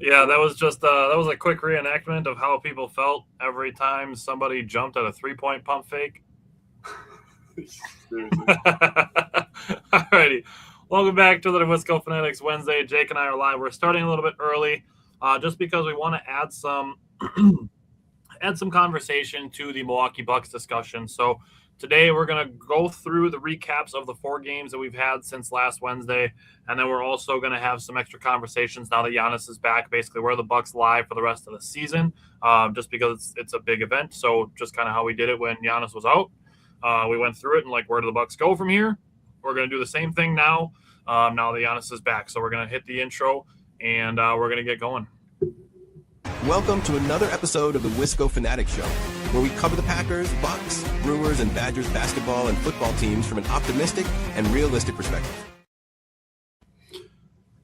Yeah, that was just that was a quick reenactment of how people felt every time somebody jumped at a 3-point pump fake. Seriously. Alrighty, welcome back to the Wisco Fanatics Wednesday. Jake and I are live. We're starting a little bit early, just because we want to add some conversation to the Milwaukee Bucks discussion. So today we're going to go through the recaps of the 4 games that we've had since last Wednesday, and then we're also going to have some extra conversations now that Giannis is back. Basically, where the Bucks lie for the rest of the season, just because it's a big event. So just kind of how we did it when Giannis was out. We went through it and where do the Bucks go from here? We're going to do the same thing now. Now that Giannis is back, so we're going to hit the intro and we're going to get going. Welcome to another episode of the Wisco Fanatics Show, where we cover the Packers, Bucks, Brewers, and Badgers basketball and football teams from an optimistic and realistic perspective.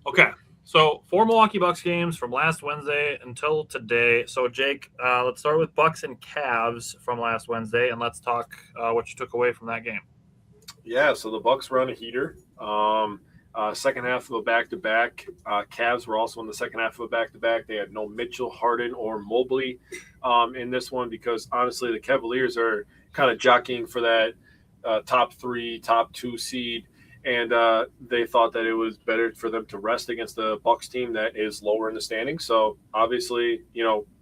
Okay, so 4 Milwaukee Bucks games from last Wednesday until today. So, Jake, let's start with Bucks and Cavs from last Wednesday, and let's talk what you took away from that game. Yeah, so the Bucks were on a heater. Second half of a back-to-back. Cavs were also in the second half of a back-to-back. They had no Mitchell, Harden, or Mobley in this one because, honestly, the Cavaliers are kind of jockeying for that top 3, top 2 seed, and they thought that it was better for them to rest against the Bucks team that is lower in the standings. So, obviously,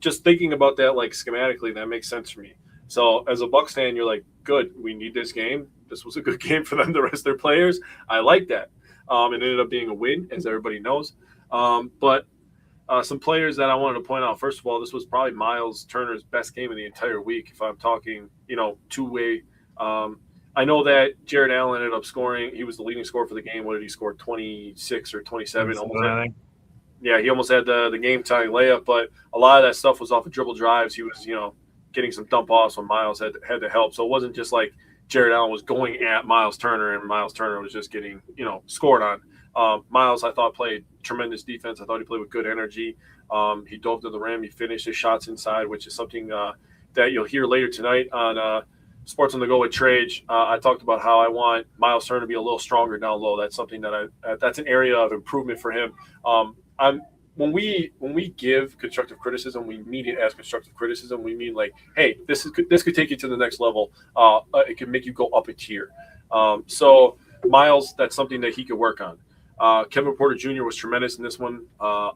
just thinking about that, schematically, that makes sense for me. So, as a Bucks fan, you're like, good, we need this game. This was a good game for them to rest their players. I like that. It ended up being a win, as everybody knows. But some players that I wanted to point out, first of all, this was probably Miles Turner's best game of the entire week, if I'm talking, two-way. I know that Jared Allen ended up scoring. He was the leading scorer for the game. What did he score, 26 or 27? Yeah, he almost had the game-tying layup, but a lot of that stuff was off of dribble drives. He was, getting some dump-offs when Miles had to help. So it wasn't just like Jared Allen was going at Miles Turner, and Miles Turner was just getting, scored on. Miles, I thought, played tremendous defense. I thought he played with good energy. He dove to the rim. He finished his shots inside, which is something that you'll hear later tonight on Sports on the Go with Trage. I talked about how I want Miles Turner to be a little stronger down low. That's something that that's an area of improvement for him. When we give constructive criticism, we mean it as constructive criticism. We mean hey, this could take you to the next level. It can make you go up a tier. So Miles, that's something that he could work on. Kevin Porter Jr. was tremendous in this one.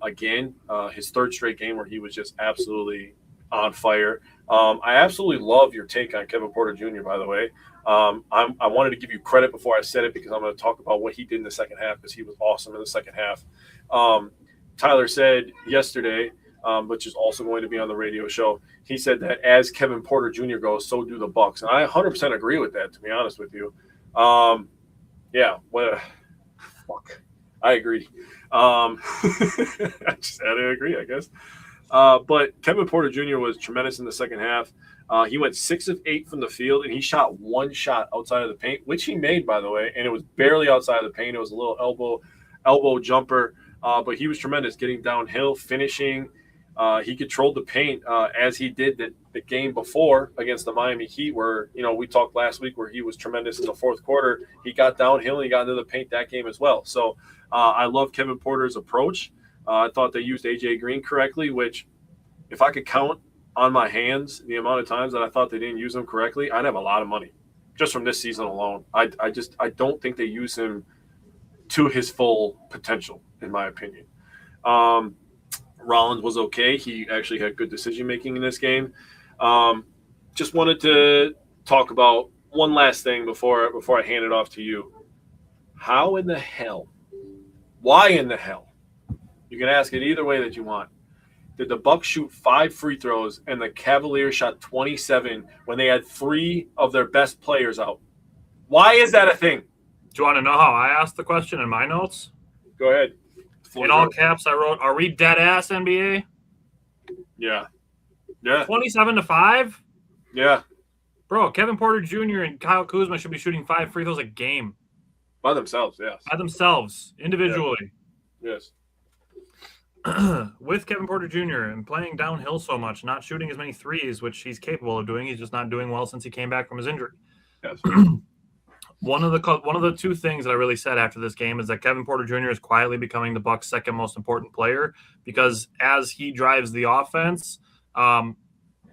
Again, his 3rd straight game where he was just absolutely on fire. I absolutely love your take on Kevin Porter Jr., by the way. I wanted to give you credit before I said it because I'm going to talk about what he did in the second half because he was awesome in the second half. Tyler said yesterday, which is also going to be on the radio show, he said that as Kevin Porter Jr. goes, so do the Bucks. And I 100% agree with that, to be honest with you. Fuck. I agree. I just had to agree, I guess. But Kevin Porter Jr. was tremendous in the second half. He went 6 of 8 from the field, and he shot 1 shot outside of the paint, which he made, by the way, and it was barely outside of the paint. It was a little elbow jumper. But he was tremendous getting downhill, finishing. He controlled the paint as he did the game before against the Miami Heat where, we talked last week where he was tremendous in the fourth quarter. He got downhill and he got into the paint that game as well. So I love Kevin Porter's approach. I thought they used A.J. Green correctly, which if I could count on my hands the amount of times that I thought they didn't use him correctly, I'd have a lot of money just from this season alone. I don't think they use him to his full potential, in my opinion. Rollins was okay. He actually had good decision-making in this game. Just wanted to talk about one last thing before I hand it off to you. How in the hell, why in the hell, you can ask it either way that you want, did the Bucks shoot 5 free throws and the Cavaliers shot 27 when they had 3 of their best players out? Why is that a thing? Do you want to know how I asked the question in my notes? Go ahead. In all caps, I wrote, "Are we dead ass NBA?" Yeah. 27-5. Yeah. Bro, Kevin Porter Jr. and Kyle Kuzma should be shooting 5 free throws a game. By themselves, yes. By themselves, individually. Yeah. Yes. With Kevin Porter Jr. and playing downhill so much, not shooting as many threes, which he's capable of doing. He's just not doing well since he came back from his injury. Yes. One of the two things that I really said after this game is that Kevin Porter Jr. is quietly becoming the Bucks' second most important player, because as he drives the offense,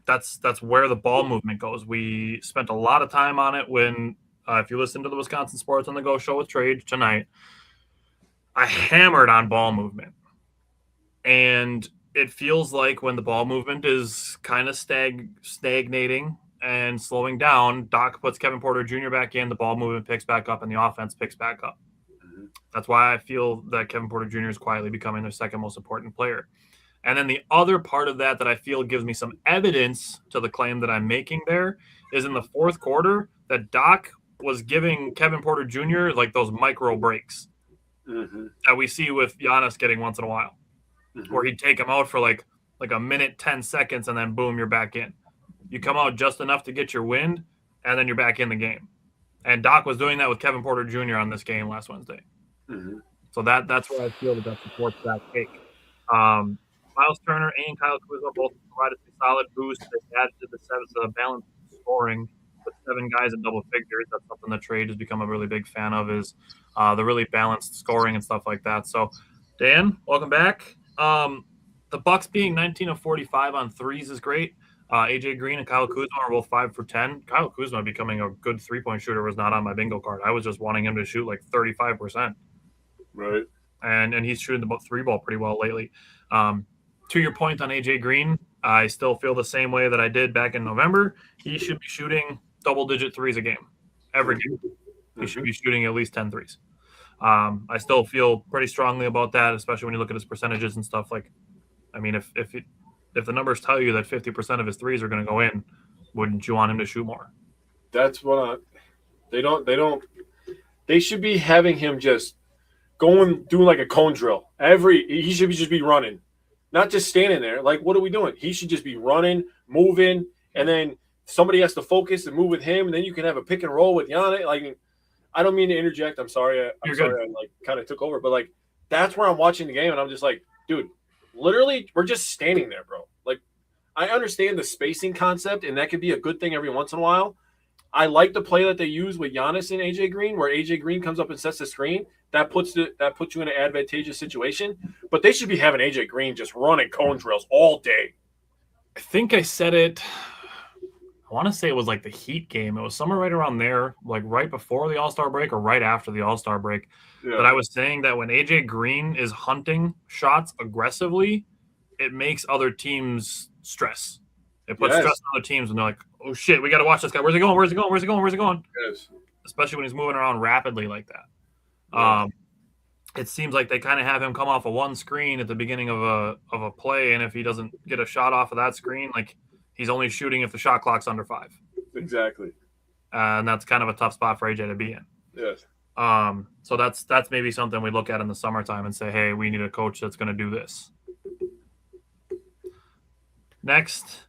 that's where the ball movement goes. We spent a lot of time on it when, if you listen to the Wisconsin Sports on the Go show with Trade tonight, I hammered on ball movement. And it feels like when the ball movement is kind of stagnating and slowing down, Doc puts Kevin Porter Jr. back in, the ball movement picks back up, and the offense picks back up. Mm-hmm. That's why I feel that Kevin Porter Jr. is quietly becoming their second most important player. And then the other part of that I feel gives me some evidence to the claim that I'm making there is in the fourth quarter that Doc was giving Kevin Porter Jr. like those micro breaks that we see with Giannis getting once in a while, where he'd take him out for like a minute, 10 seconds, and then boom, you're back in. You come out just enough to get your wind, and then you're back in the game. And Doc was doing that with Kevin Porter Jr. on this game last Wednesday. So that's where I feel that supports that take. Miles Turner and Kyle Kuzma both provided a solid boost. They added to the balance scoring with 7 guys in double figures. That's something that Trade has become a really big fan of, is the really balanced scoring and stuff like that. So, Dan, welcome back. The Bucks being 19 of 45 on threes is great. AJ Green and Kyle Kuzma are both 5 for 10. Kyle Kuzma becoming a good three-point shooter was not on my bingo card. I was just wanting him to shoot like 35%. Right. And he's shooting the three ball pretty well lately. To your point on AJ Green, I still feel the same way that I did back in November. He should be shooting double-digit threes a game. Every game. He should be shooting at least 10 threes. I still feel pretty strongly about that, especially when you look at his percentages and stuff. Like, I mean, if the numbers tell you that 50% of his threes are going to go in, wouldn't you want him to shoot more? That's what they should be having him just doing like a cone drill. He should just be running, not just standing there. Like, what are we doing? He should just be running, moving, and then somebody has to focus and move with him, and then you can have a pick and roll with Giannis. Like, I don't mean to interject. I'm sorry. I'm sorry. I kind of took over, but like, that's where I'm watching the game, and I'm just like, dude, literally, we're just standing there, bro. Like, I understand the spacing concept, and that could be a good thing every once in a while. I like the play that they use with Giannis and AJ Green, where AJ Green comes up and sets the screen. That puts you in an advantageous situation. But they should be having AJ Green just running cone drills all day. I think I said it. I want to say it was like the Heat game. It was somewhere right around there, like right before the All-Star break or right after the All-Star break. Yeah. That I was saying that when AJ Green is hunting shots aggressively, it makes other teams stress. It puts stress on other teams, and they're like, oh, shit, we got to watch this guy. Where's he going? Where's he going? Where's he going? Where's he going? Yes. Especially when he's moving around rapidly like that. Yes. It seems like they kind of have him come off of one screen at the beginning of a play, and if he doesn't get a shot off of that screen, like, he's only shooting if the shot clock's under 5. Exactly. And that's kind of a tough spot for AJ to be in. Yes. So that's maybe something we look at in the summertime and say, hey, we need a coach that's going to do this. Next,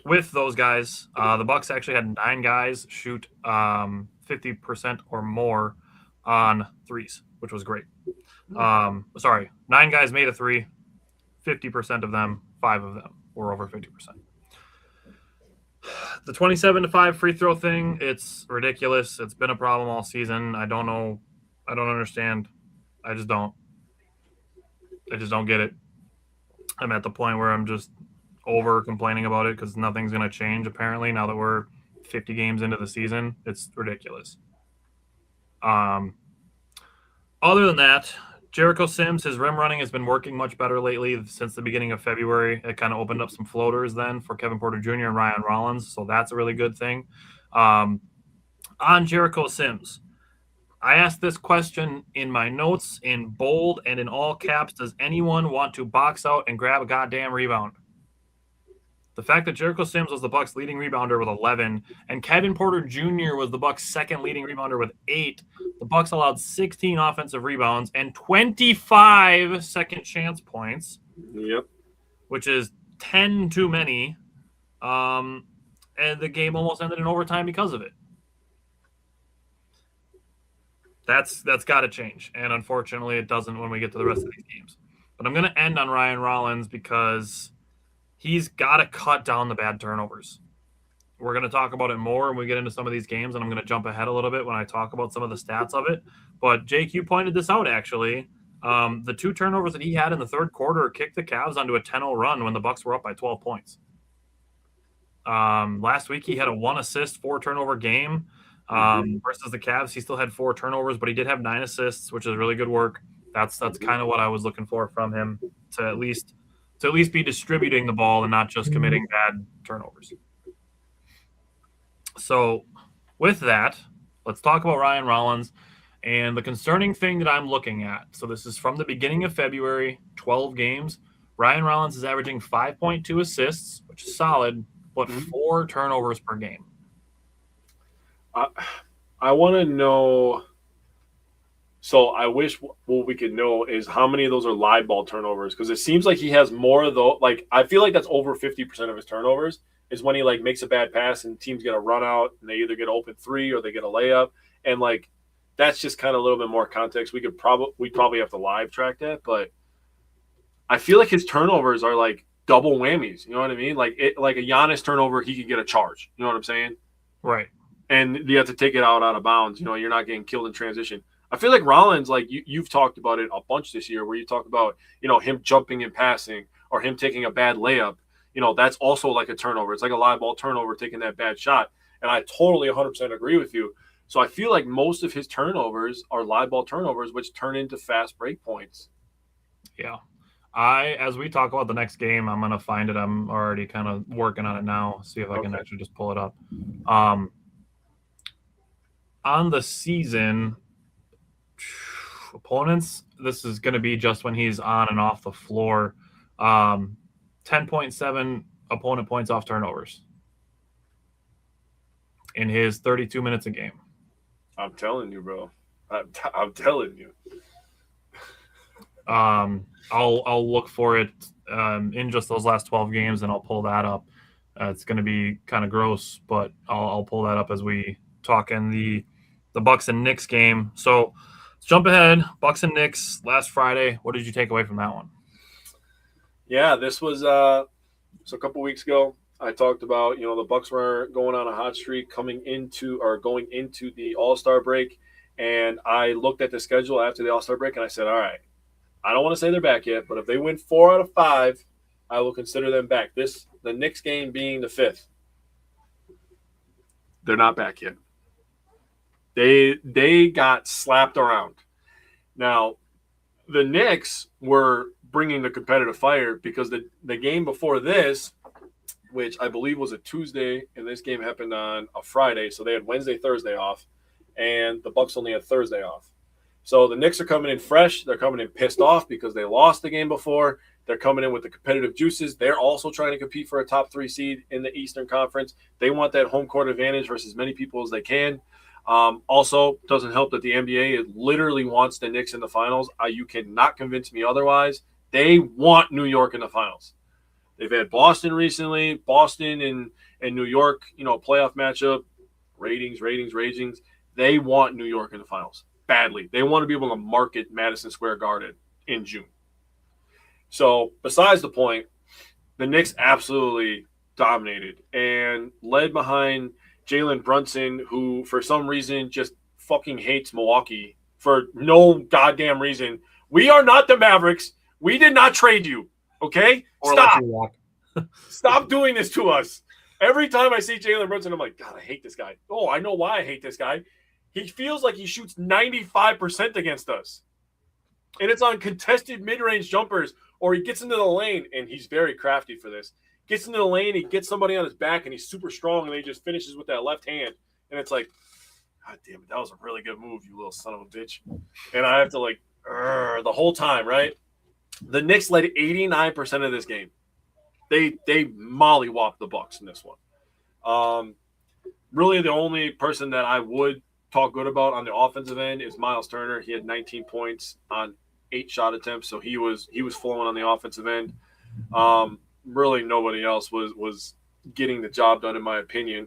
with those guys, the Bucks actually had 9 guys shoot 50% or more on threes, which was great. 9 guys made a three, 50% of them, 5 of them were over 50%. The 27-5 free throw thing, it's ridiculous. It's been a problem all season. I don't know. I don't understand. I just don't get it. I'm at the point where I'm just over complaining about it because nothing's going to change, apparently, now that we're 50 games into the season. It's ridiculous. Other than that, Jericho Sims, his rim running has been working much better lately since the beginning of February. It kind of opened up some floaters then for Kevin Porter Jr. and Ryan Rollins, so that's a really good thing. On Jericho Sims, I asked this question in my notes in bold and in all caps. Does anyone want to box out and grab a goddamn rebound? The fact that Jericho Sims was the Bucks' leading rebounder with 11 and Kevin Porter Jr. was the Bucks' second leading rebounder with 8, the Bucks allowed 16 offensive rebounds and 25 second chance points. Yep. Which is 10 too many. And the game almost ended in overtime because of it. That's got to change. And unfortunately, it doesn't when we get to the rest of these games. But I'm going to end on Ryan Rollins because he's got to cut down the bad turnovers. we're going to talk about it more when we get into some of these games, and I'm going to jump ahead a little bit when I talk about some of the stats of it. But Jake, you pointed this out actually. The 2 turnovers that he had in the third quarter kicked the Cavs onto a 10-0 run when the Bucks were up by 12 points. Last week he had a 1 assist, 4 turnover game. Versus the Cavs, he still had 4 turnovers, but he did have 9 assists, which is really good work. That's kind of what I was looking for from him, to at least be distributing the ball and not just committing bad turnovers. So with that, let's talk about Ryan Rollins and the concerning thing that I'm looking at. So this is from the beginning of February, 12 games. Ryan Rollins is averaging 5.2 assists, which is solid, but 4 turnovers per game. I want to know. So I wish what we could know is how many of those are live ball turnovers, because it seems like he has more of those. Like, I feel like that's over 50% of his turnovers is when he like makes a bad pass and teams get a run out and they either get open 3 or they get a layup. And like, that's just kind of a little bit more context. We'd probably have to live track that, but I feel like his turnovers are like double whammies. You know what I mean? Like a Giannis turnover, he could get a charge. You know what I'm saying? Right. And you have to take it out of bounds. You know, you're not getting killed in transition. I feel like Rollins, like you've talked about it a bunch this year, where you talk about, you know, him jumping and passing or him taking a bad layup. You know, that's also like a turnover. It's like a live ball turnover, taking that bad shot. And I totally 100% agree with you. So I feel like most of his turnovers are live ball turnovers, which turn into fast break points. Yeah. As we talk about the next game, I'm going to find it. I'm already kind of working on it now. See if I can actually just pull it up. On the season, opponents, this is going to be just when he's on and off the floor. 10.7 opponent points off turnovers in his 32 minutes a game. I'm telling you, bro. I'm telling you. I'll look for it in just those last 12 games, and I'll pull that up. It's going to be kind of gross, but I'll pull that up as we talk in the Bucks and Knicks game. So let's jump ahead. Bucks and Knicks last Friday. What did you take away from that one? Yeah, this was so a couple weeks ago. I talked about, you know, the Bucks were going on a hot streak going into the All-Star break, and I looked at the schedule after the All-Star break and I said, all right, I don't want to say they're back yet, but if they win 4 out of 5, I will consider them back. The Knicks game being the 5th. They're not back yet. They got slapped around. Now, the Knicks were bringing the competitive fire because the game before this, which I believe was a Tuesday, and this game happened on a Friday, so they had Wednesday, Thursday off, and the Bucks only had Thursday off. So the Knicks are coming in fresh. They're coming in pissed off because they lost the game before. They're coming in with the competitive juices. They're also trying to compete for a top 3 seed in the Eastern Conference. They want that home court advantage versus as many people as they can. Also, doesn't help that the NBA literally wants the Knicks in the finals. You cannot convince me otherwise. They want New York in the finals. They've had Boston recently. Boston and New York, you know, playoff matchup, ratings. They want New York in the finals badly. They want to be able to market Madison Square Garden in June. So besides the point, the Knicks absolutely dominated and led behind Jalen Brunson, who for some reason just fucking hates Milwaukee for no goddamn reason. We are not the Mavericks. We did not trade you. Okay? Stop. Stop doing this to us. Every time I see Jalen Brunson, I'm like, God, I hate this guy. Oh, I know why I hate this guy. He feels like he shoots 95% against us. And it's on contested mid-range jumpers, or he gets into the lane, and he's very crafty for this. Gets into the lane, he gets somebody on his back, and he's super strong, and he just finishes with that left hand. And it's like, God damn it, that was a really good move, you little son of a bitch. And I have to, like, the whole time, right? The Knicks led 89% of this game. They mollywopped the Bucks in this one. Really, the only person that I would talk good about on the offensive end is Miles Turner. He had 19 points on 8 shot attempts, so he was flowing on the offensive end. Really, nobody else was getting the job done, in my opinion.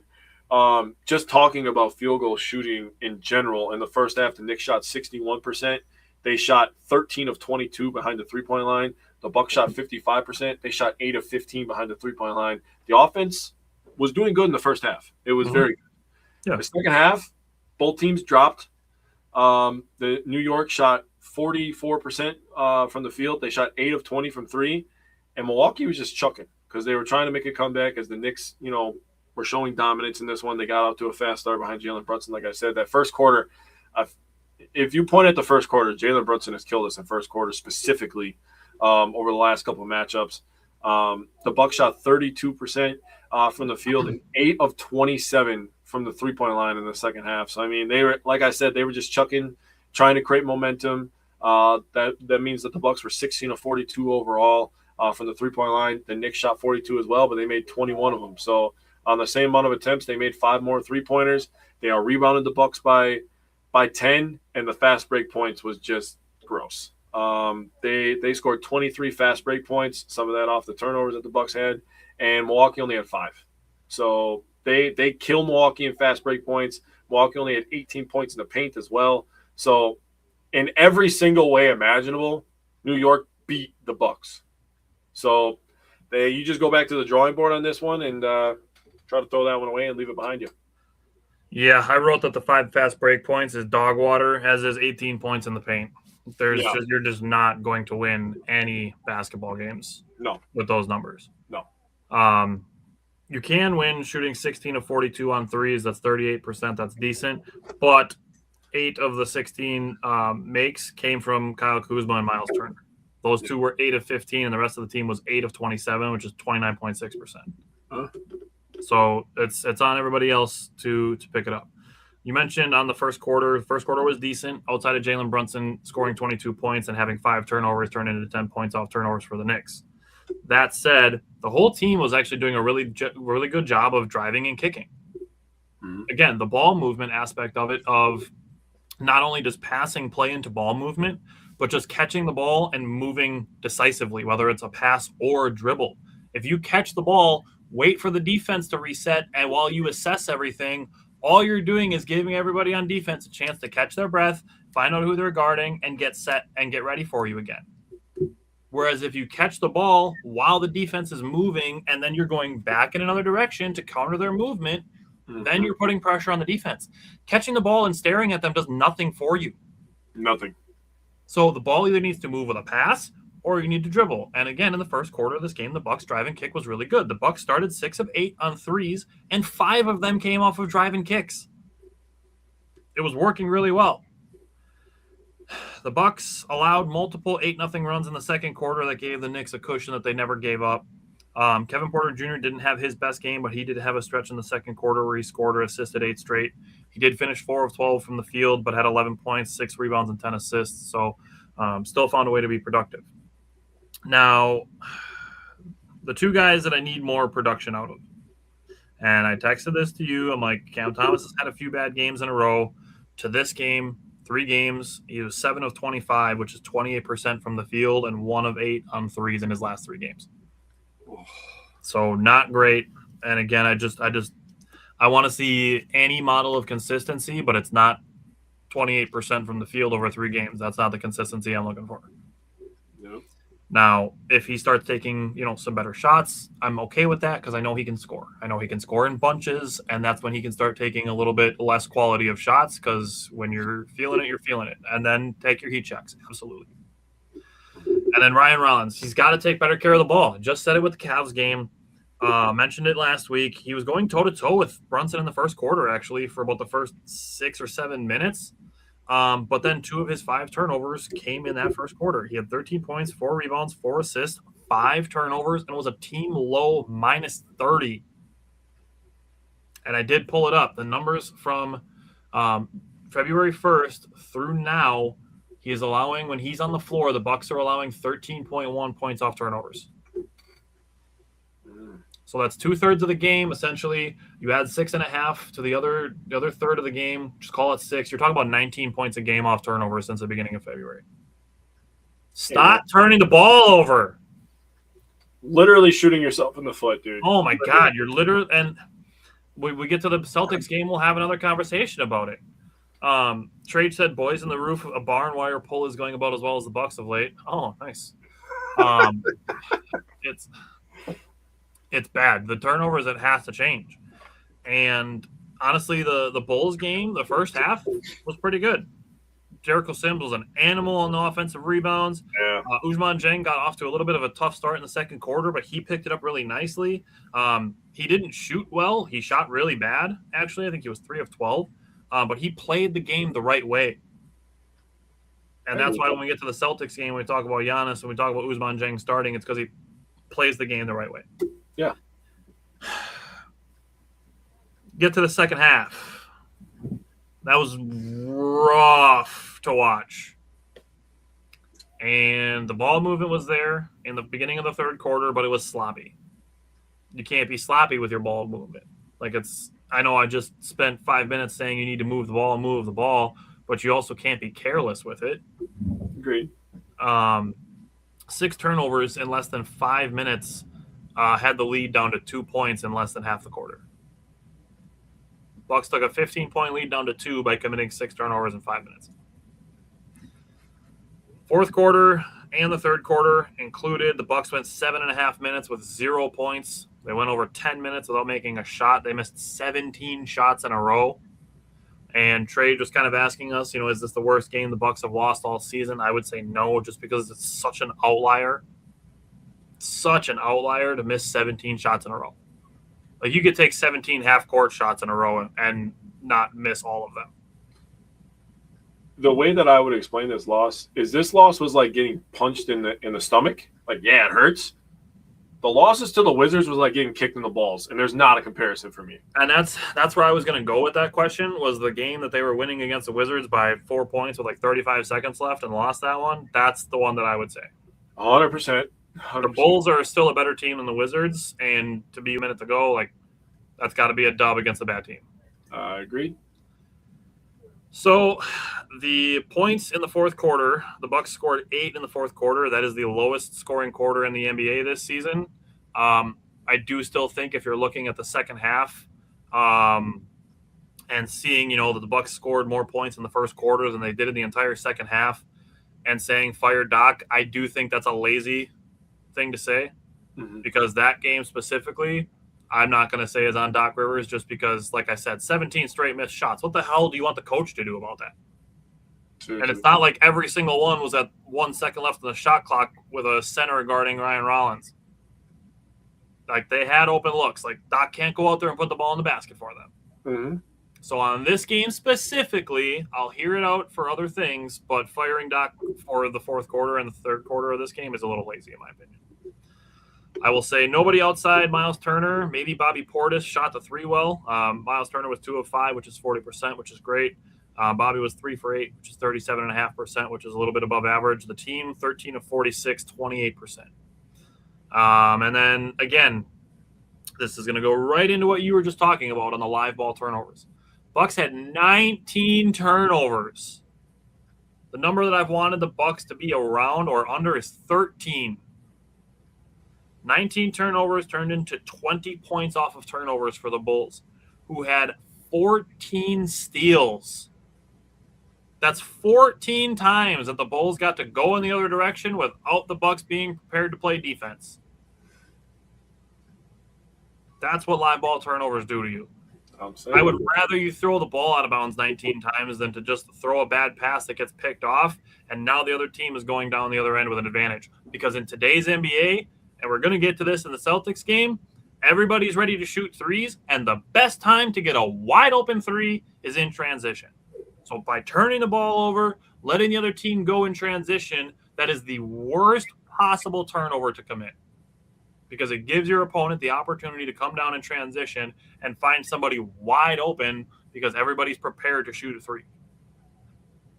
Just talking about field goal shooting in general, in the first half, the Knicks shot 61%. They shot 13 of 22 behind the three-point line. The Bucks shot 55%. They shot 8 of 15 behind the three-point line. The offense, was doing good in the first half. It was very good. Yeah. The second half, both teams dropped. The New York shot 44% from the field. They shot 8 of 20 from 3. And Milwaukee was just chucking because they were trying to make a comeback as the Knicks, were showing dominance in this one. They got out to a fast start behind Jalen Brunson. Like I said, that first quarter, if you point at the first quarter, Jalen Brunson has killed us in first quarter specifically over the last couple of matchups. The Bucks shot 32% from the field and 8 of 27 from the three-point line in the second half. So, I mean, they were, like I said, they were just chucking, trying to create momentum. That means that the Bucks were 16 of 42 overall from the three-point line. The Knicks shot 42 as well, but they made 21 of them. So, on the same amount of attempts, they made 5 more three-pointers. They rebounded the Bucks by 10, and the fast break points was just gross. They scored 23 fast break points, some of that off the turnovers that the Bucks had, and Milwaukee only had 5. So they killed Milwaukee in fast break points. Milwaukee only had 18 points in the paint as well. So in every single way imaginable, New York beat the Bucks. So you just go back to the drawing board on this one and try to throw that one away and leave it behind you. Yeah, I wrote that the 5 fast break points is dog water, as is 18 points in the paint. You're just not going to win any basketball games. No. With those numbers. No. You can win shooting 16 of 42 on threes. That's 38%. That's decent. But 8 of the 16 makes came from Kyle Kuzma and Miles Turner. Those two were 8 of 15, and the rest of the team was 8 of 27, which is 29.6%. So it's on everybody else to pick it up. You mentioned on the first quarter was decent outside of Jalen Brunson scoring 22 points and having 5 turnovers turned into 10 points off turnovers for the Knicks. That said, the whole team was actually doing a really good job of driving and kicking. Mm-hmm. Again, the ball movement aspect of it, of not only does passing play into ball movement, but just catching the ball and moving decisively, whether it's a pass or a dribble. If you catch the ball, wait for the defense to reset, and while you assess everything, all you're doing is giving everybody on defense a chance to catch their breath, find out who they're guarding, and get set and get ready for you again. Whereas if you catch the ball while the defense is moving and then you're going back in another direction to counter their movement, then you're putting pressure on the defense. Catching the ball and staring at them does nothing for you. Nothing. So the ball either needs to move with a pass or you need to dribble. And again, in the first quarter of this game, the Bucks drive and kick was really good. The Bucks started 6 of 8 on threes, and 5 of them came off of drive and kicks. It was working really well. The Bucks allowed multiple 8-0 runs in the second quarter that gave the Knicks a cushion that they never gave up. Kevin Porter Jr. didn't have his best game, but he did have a stretch in the second quarter where he scored or assisted 8 straight. He did finish 4 of 12 from the field, but had 11 points, 6 rebounds, and 10 assists. So still found a way to be productive. Now, the 2 guys that I need more production out of, and I texted this to you. I'm like, Cam Thomas has had a few bad games in a row. To this game, 3 games, he was 7 of 25, which is 28% from the field, and 1 of 8 on threes in his last 3 games. So not great. And again, I want to see any model of consistency, but it's not 28% from the field over 3 games. That's not the consistency I'm looking for. Nope. Now, if he starts taking, some better shots, I'm okay with that because I know he can score. I know he can score in bunches, and that's when he can start taking a little bit less quality of shots because when you're feeling it, you're feeling it. And then take your heat checks. Absolutely. And then Ryan Rollins, he's got to take better care of the ball. Just said it with the Cavs game. Mentioned it last week. He was going toe-to-toe with Brunson in the first quarter, actually, for about the first 6 or 7 minutes. But then 2 of his 5 turnovers came in that first quarter. He had 13 points, 4 rebounds, 4 assists, 5 turnovers, and was a team low -30. And I did pull it up. The numbers from February 1st through now, he is allowing, when he's on the floor, the Bucks are allowing 13.1 points off turnovers. So that's 2/3 of the game. Essentially, you add 6.5 to the other third of the game. Just call it 6. You're talking about 19 points a game off turnovers since the beginning of February. Stop turning the ball over. Literally shooting yourself in the foot, dude. Oh my God, you're literally. And we get to the Celtics game, we'll have another conversation about it. Trade said, "Boys in the roof, a barn wire pull is going about as well as the Bucks of late." Oh, nice. It's bad. The turnovers, it has to change. And honestly, the Bulls game, the first half, was pretty good. Jericho Sims was an animal on the offensive rebounds. Yeah. Ousmane Dieng got off to a little bit of a tough start in the second quarter, but he picked it up really nicely. He didn't shoot well. He shot really bad, actually. I think he was 3 of 12. But he played the game the right way. And that's why when we get to the Celtics game, we talk about Giannis and we talk about Ousmane Dieng starting, it's because he plays the game the right way. Yeah. Get to the second half. That was rough to watch. And the ball movement was there in the beginning of the third quarter, but it was sloppy. You can't be sloppy with your ball movement. I know I just spent 5 minutes saying you need to move the ball, but you also can't be careless with it. Agreed. 6 turnovers in less than 5 minutes had the lead down to 2 points in less than half the quarter. Bucks took a 15-point lead down to 2 by committing 6 turnovers in 5 minutes. Fourth quarter and the third quarter included. The Bucks went 7.5 minutes with 0 points. They went over 10 minutes without making a shot. They missed 17 shots in a row. And Trey was kind of asking us, is this the worst game the Bucks have lost all season? I would say no, just because it's such an outlier. Such an outlier to miss 17 shots in a row. Like, you could take 17 half-court shots in a row and not miss all of them. The way that I would explain this loss was like getting punched in the stomach. Like, yeah, it hurts. The losses to the Wizards was like getting kicked in the balls, and there's not a comparison for me. And that's where I was going to go with that question, was the game that they were winning against the Wizards by 4 points with like 35 seconds left and lost that one. That's the one that I would say. 100%. The Bulls are still a better team than the Wizards, and to be a minute to go, like, that's got to be a dub against a bad team. Agreed. So the points in the fourth quarter, the Bucks scored 8 in the fourth quarter. That is the lowest scoring quarter in the NBA this season. I do still think if you're looking at the second half and seeing, that the Bucks scored more points in the first quarter than they did in the entire second half and saying fire Doc, I do think that's a lazy thing to say, because that game specifically, I'm not going to say is on Doc Rivers, just because, like I said, 17 straight missed shots. What the hell do you want the coach to do about that? And it's not like every single one was at 1 second left on the shot clock with a center guarding Ryan Rollins. Like, they had open looks. Like, Doc can't go out there and put the ball in the basket for them. So on this game specifically, I'll hear it out for other things, but firing Doc for the fourth quarter and the third quarter of this game is a little lazy, in my opinion. I will say nobody outside Miles Turner. Maybe Bobby Portis shot the 3 well. Miles Turner was 2 of 5, which is 40%, which is great. Bobby was 3 for 8, which is 37.5%, which is a little bit above average. The team, 13 of 46, 28%. And then, again, this is going to go right into what you were just talking about on the live ball turnovers. Bucks had 19 turnovers. The number that I've wanted the Bucks to be around or under is 13. 19 turnovers turned into 20 points off of turnovers for the Bulls, who had 14 steals. That's 14 times that the Bulls got to go in the other direction without the Bucks being prepared to play defense. That's what live ball turnovers do to you. I would rather you throw the ball out of bounds 19 times than to just throw a bad pass that gets picked off, and now the other team is going down the other end with an advantage. Because in today's NBA, and we're going to get to this in the Celtics game, everybody's ready to shoot threes, and the best time to get a wide open 3 is in transition. So by turning the ball over, letting the other team go in transition, that is the worst possible turnover to commit, because it gives your opponent the opportunity to come down in transition and find somebody wide open because everybody's prepared to shoot a 3.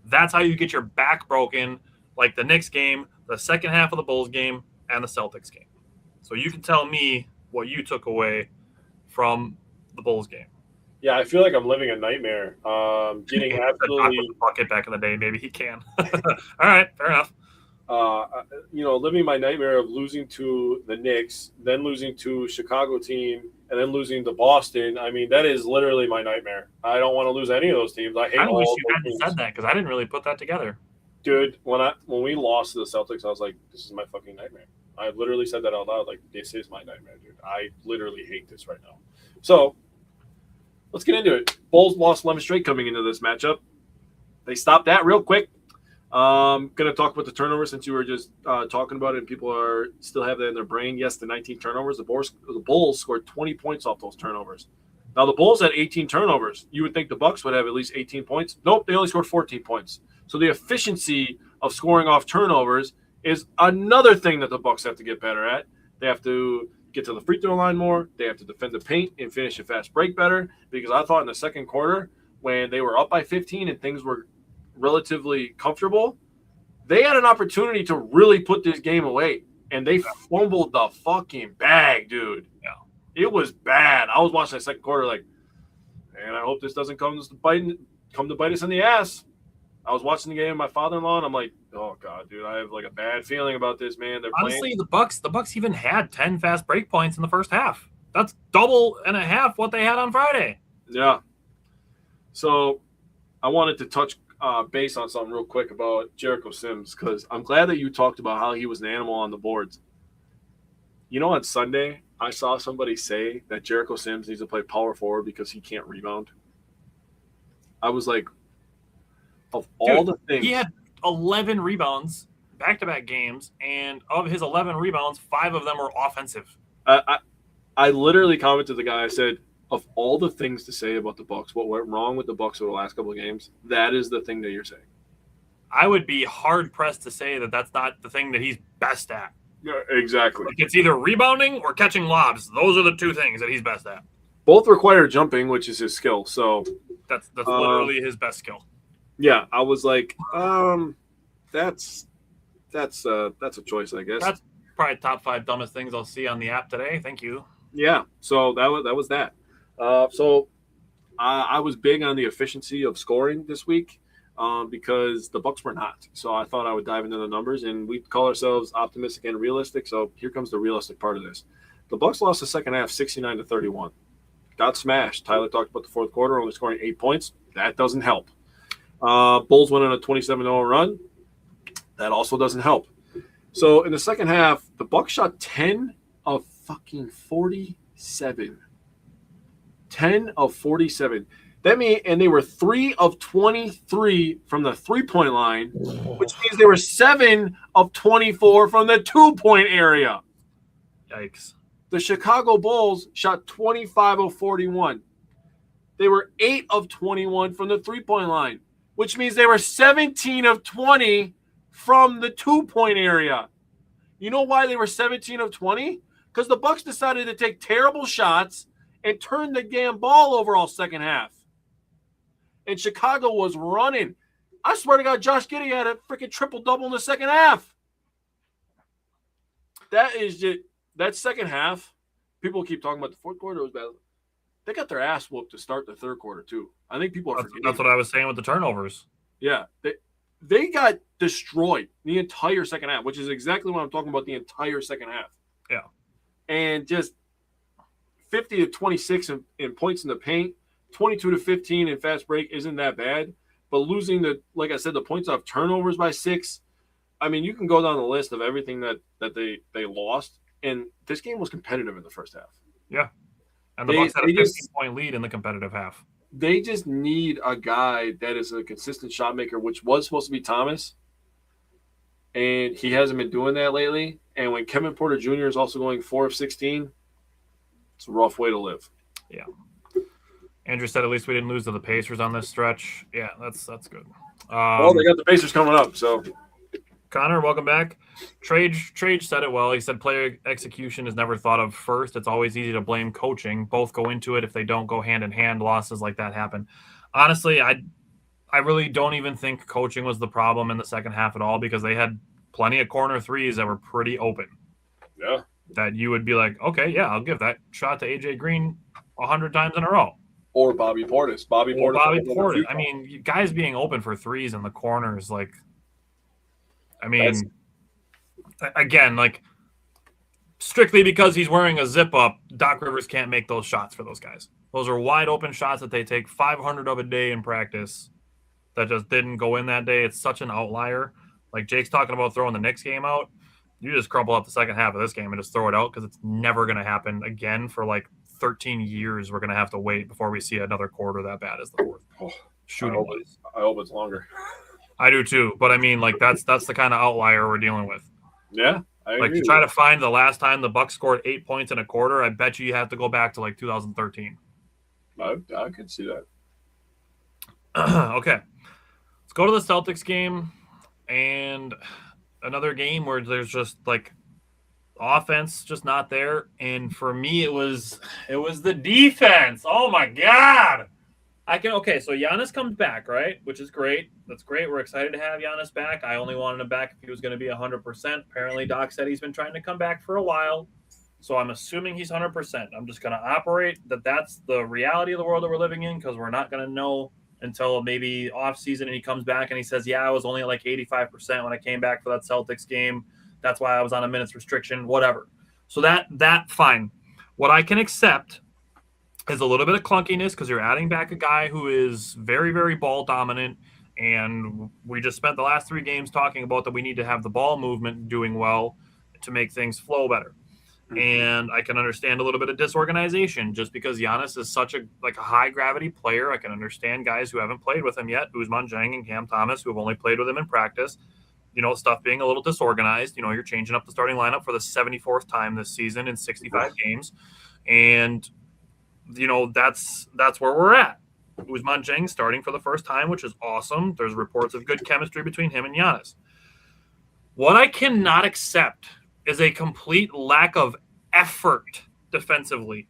That's how you get your back broken, like the Knicks game, the second half of the Bulls game, and the Celtics game. So you can tell me what you took away from the Bulls game. Yeah, I feel like I'm living a nightmare. Getting absolutely bucket back in the day. Maybe he can. All right, fair enough. Living my nightmare of losing to the Knicks, then losing to Chicago team, and then losing to Boston. I mean, that is literally my nightmare. I don't want to lose any of those teams. I wish you hadn't said that, because I didn't really put that together. Dude, when we lost to the Celtics, I was like, this is my fucking nightmare. I literally said that out loud. Like, this is my nightmare, dude. I literally hate this right now. So let's get into it. Bulls lost 11 straight coming into this matchup. They stopped that real quick. Going to talk about the turnovers since you were just talking about it and people are still have that in their brain. Yes, the 19 turnovers. The Bulls scored 20 points off those turnovers. Now, the Bulls had 18 turnovers. You would think the Bucks would have at least 18 points. Nope, they only scored 14 points. So the efficiency of scoring off turnovers is another thing that the Bucks have to get better at. They have to get to the free throw line more. They have to defend the paint and finish a fast break better, because I thought in the second quarter when they were up by 15 and things were relatively comfortable, they had an opportunity to really put this game away, and they fumbled the fucking bag, dude. Yeah. It was bad. I was watching that second quarter like, man, I hope this doesn't come to bite us in the ass. I was watching the game with my father-in-law, and I'm like, oh, God, dude, I have like a bad feeling about this, man. They're honestly, the Bucks even had 10 fast break points in the first half. That's double and a half what they had on Friday. Yeah. So I wanted to touch base on something real quick about Jericho Sims, because I'm glad that you talked about how he was an animal on the boards. You know, on Sunday, I saw somebody say that Jericho Sims needs to play power forward because he can't rebound. I was like, of all the things. He had 11 rebounds back-to-back games, and of his 11 rebounds, 5 of them were offensive. I literally commented to the guy, I said, of all the things to say about the Bucks, what went wrong with the Bucks over the last couple of games, that is the thing that you're saying. I would be hard-pressed to say that that's not the thing that he's best at. Yeah, exactly. Like, it's either rebounding or catching lobs. Those are the two things that he's best at. Both require jumping, which is his skill. So that's literally his best skill. Yeah, I was like, that's a choice, I guess. That's probably top 5 dumbest things I'll see on the app today. Thank you. Yeah, so that was that. So I was big on the efficiency of scoring this week because the Bucks were not. So I thought I would dive into the numbers, and we call ourselves optimistic and realistic. So here comes the realistic part of this. The Bucks lost the second half 69-31. Got smashed. Tyler talked about the fourth quarter, only scoring 8 points. That doesn't help. Bulls went on a 27-0 run. That also doesn't help. So in the second half, the Bucks shot 10 of fucking 47. 10 of 47. That means, and they were 3 of 23 from the 3-point line, which means they were 7 of 24 from the 2-point area. Yikes. The Chicago Bulls shot 25 of 41. They were 8 of 21 from the 3-point line, which means they were 17 of 20 from the 2-point area. You know why they were 17 of 20? Because the Bucks decided to take terrible shots and turn the damn ball over all second half. And Chicago was running. I swear to God, Josh Giddey had a freaking triple-double in the second half. That is just – that second half, people keep talking about the fourth quarter was bad. They got their ass whooped to start the third quarter, too. I think people are forgetting. That's what I was saying with the turnovers. Yeah. They got destroyed the entire second half, which is exactly what I'm talking about, the entire second half. Yeah. And just 50 to 26 in points in the paint, 22 to 15 in fast break isn't that bad. But losing like I said, the points off turnovers by 6, I mean, you can go down the list of everything that they lost. And this game was competitive in the first half. Yeah. And the Bucks had a 15-point lead in the competitive half. They just need a guy that is a consistent shot maker, which was supposed to be Thomas. And he hasn't been doing that lately. And when Kevin Porter Jr. is also going 4 of 16, it's a rough way to live. Yeah. Andrew said at least we didn't lose to the Pacers on this stretch. Yeah, that's good. Well, they got the Pacers coming up, so. Connor, welcome back. Trage said it well. He said player execution is never thought of first. It's always easy to blame coaching. Both go into it. If they don't go hand in hand, losses like that happen. Honestly, I really don't even think coaching was the problem in the second half at all, because they had plenty of corner threes that were pretty open. Yeah. That you would be like, okay, yeah, I'll give that shot to AJ Green 100 times in a row. Or Bobby Portis. Bobby Portis. I mean, guys being open for threes in the corners, like, I mean, again, like, strictly because he's wearing a zip-up, Doc Rivers can't make those shots for those guys. Those are wide-open shots that they take 500 of a day in practice that just didn't go in that day. It's such an outlier. Like Jake's talking about throwing the Knicks game out. You just crumple up the second half of this game and just throw it out because it's never going to happen again for like 13 years. We're going to have to wait before we see another quarter that bad as the fourth. Shooting wise. I hope it's longer. I do too, but I mean, like that's the kind of outlier we're dealing with. Yeah, I agree. Like to try to find the last time the Bucks scored 8 points in a quarter, I bet you have to go back to like 2013. I can see that. Okay, let's go to the Celtics game and another game where there's just like offense just not there, and for me it was the defense. Oh my god. So Giannis comes back, right? Which is great. That's great. We're excited to have Giannis back. I only wanted him back if he was going to be 100%. Apparently, Doc said he's been trying to come back for a while. So I'm assuming he's 100%. I'm just going to operate that's the reality of the world that we're living in because we're not going to know until maybe off season and he comes back and he says, yeah, I was only at like 85% when I came back for that Celtics game. That's why I was on a minutes restriction, whatever. So that fine. What I can accept is a little bit of clunkiness because you're adding back a guy who is very, very ball dominant. And we just spent the last 3 games talking about that we need to have the ball movement doing well to make things flow better. Mm-hmm. And I can understand a little bit of disorganization just because Giannis is such a high gravity player. I can understand guys who haven't played with him yet, Ousmane Dieng and Cam Thomas, who have only played with him in practice. Stuff being a little disorganized. You're changing up the starting lineup for the 74th time this season in 65 games. And that's where we're at. Ousmane Dieng starting for the first time, which is awesome. There's reports of good chemistry between him and Giannis. What I cannot accept is a complete lack of effort defensively.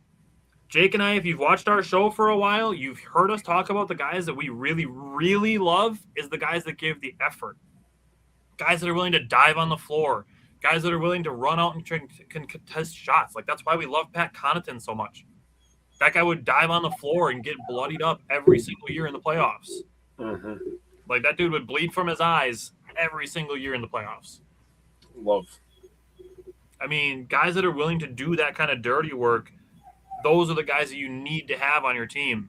Jake and I, if you've watched our show for a while, you've heard us talk about the guys that we really, really love is the guys that give the effort. Guys that are willing to dive on the floor. Guys that are willing to run out and can contest shots. That's why we love Pat Connaughton so much. That guy would dive on the floor and get bloodied up every single year in the playoffs. Mm-hmm. That dude would bleed from his eyes every single year in the playoffs. Love. I mean, guys that are willing to do that kind of dirty work, those are the guys that you need to have on your team.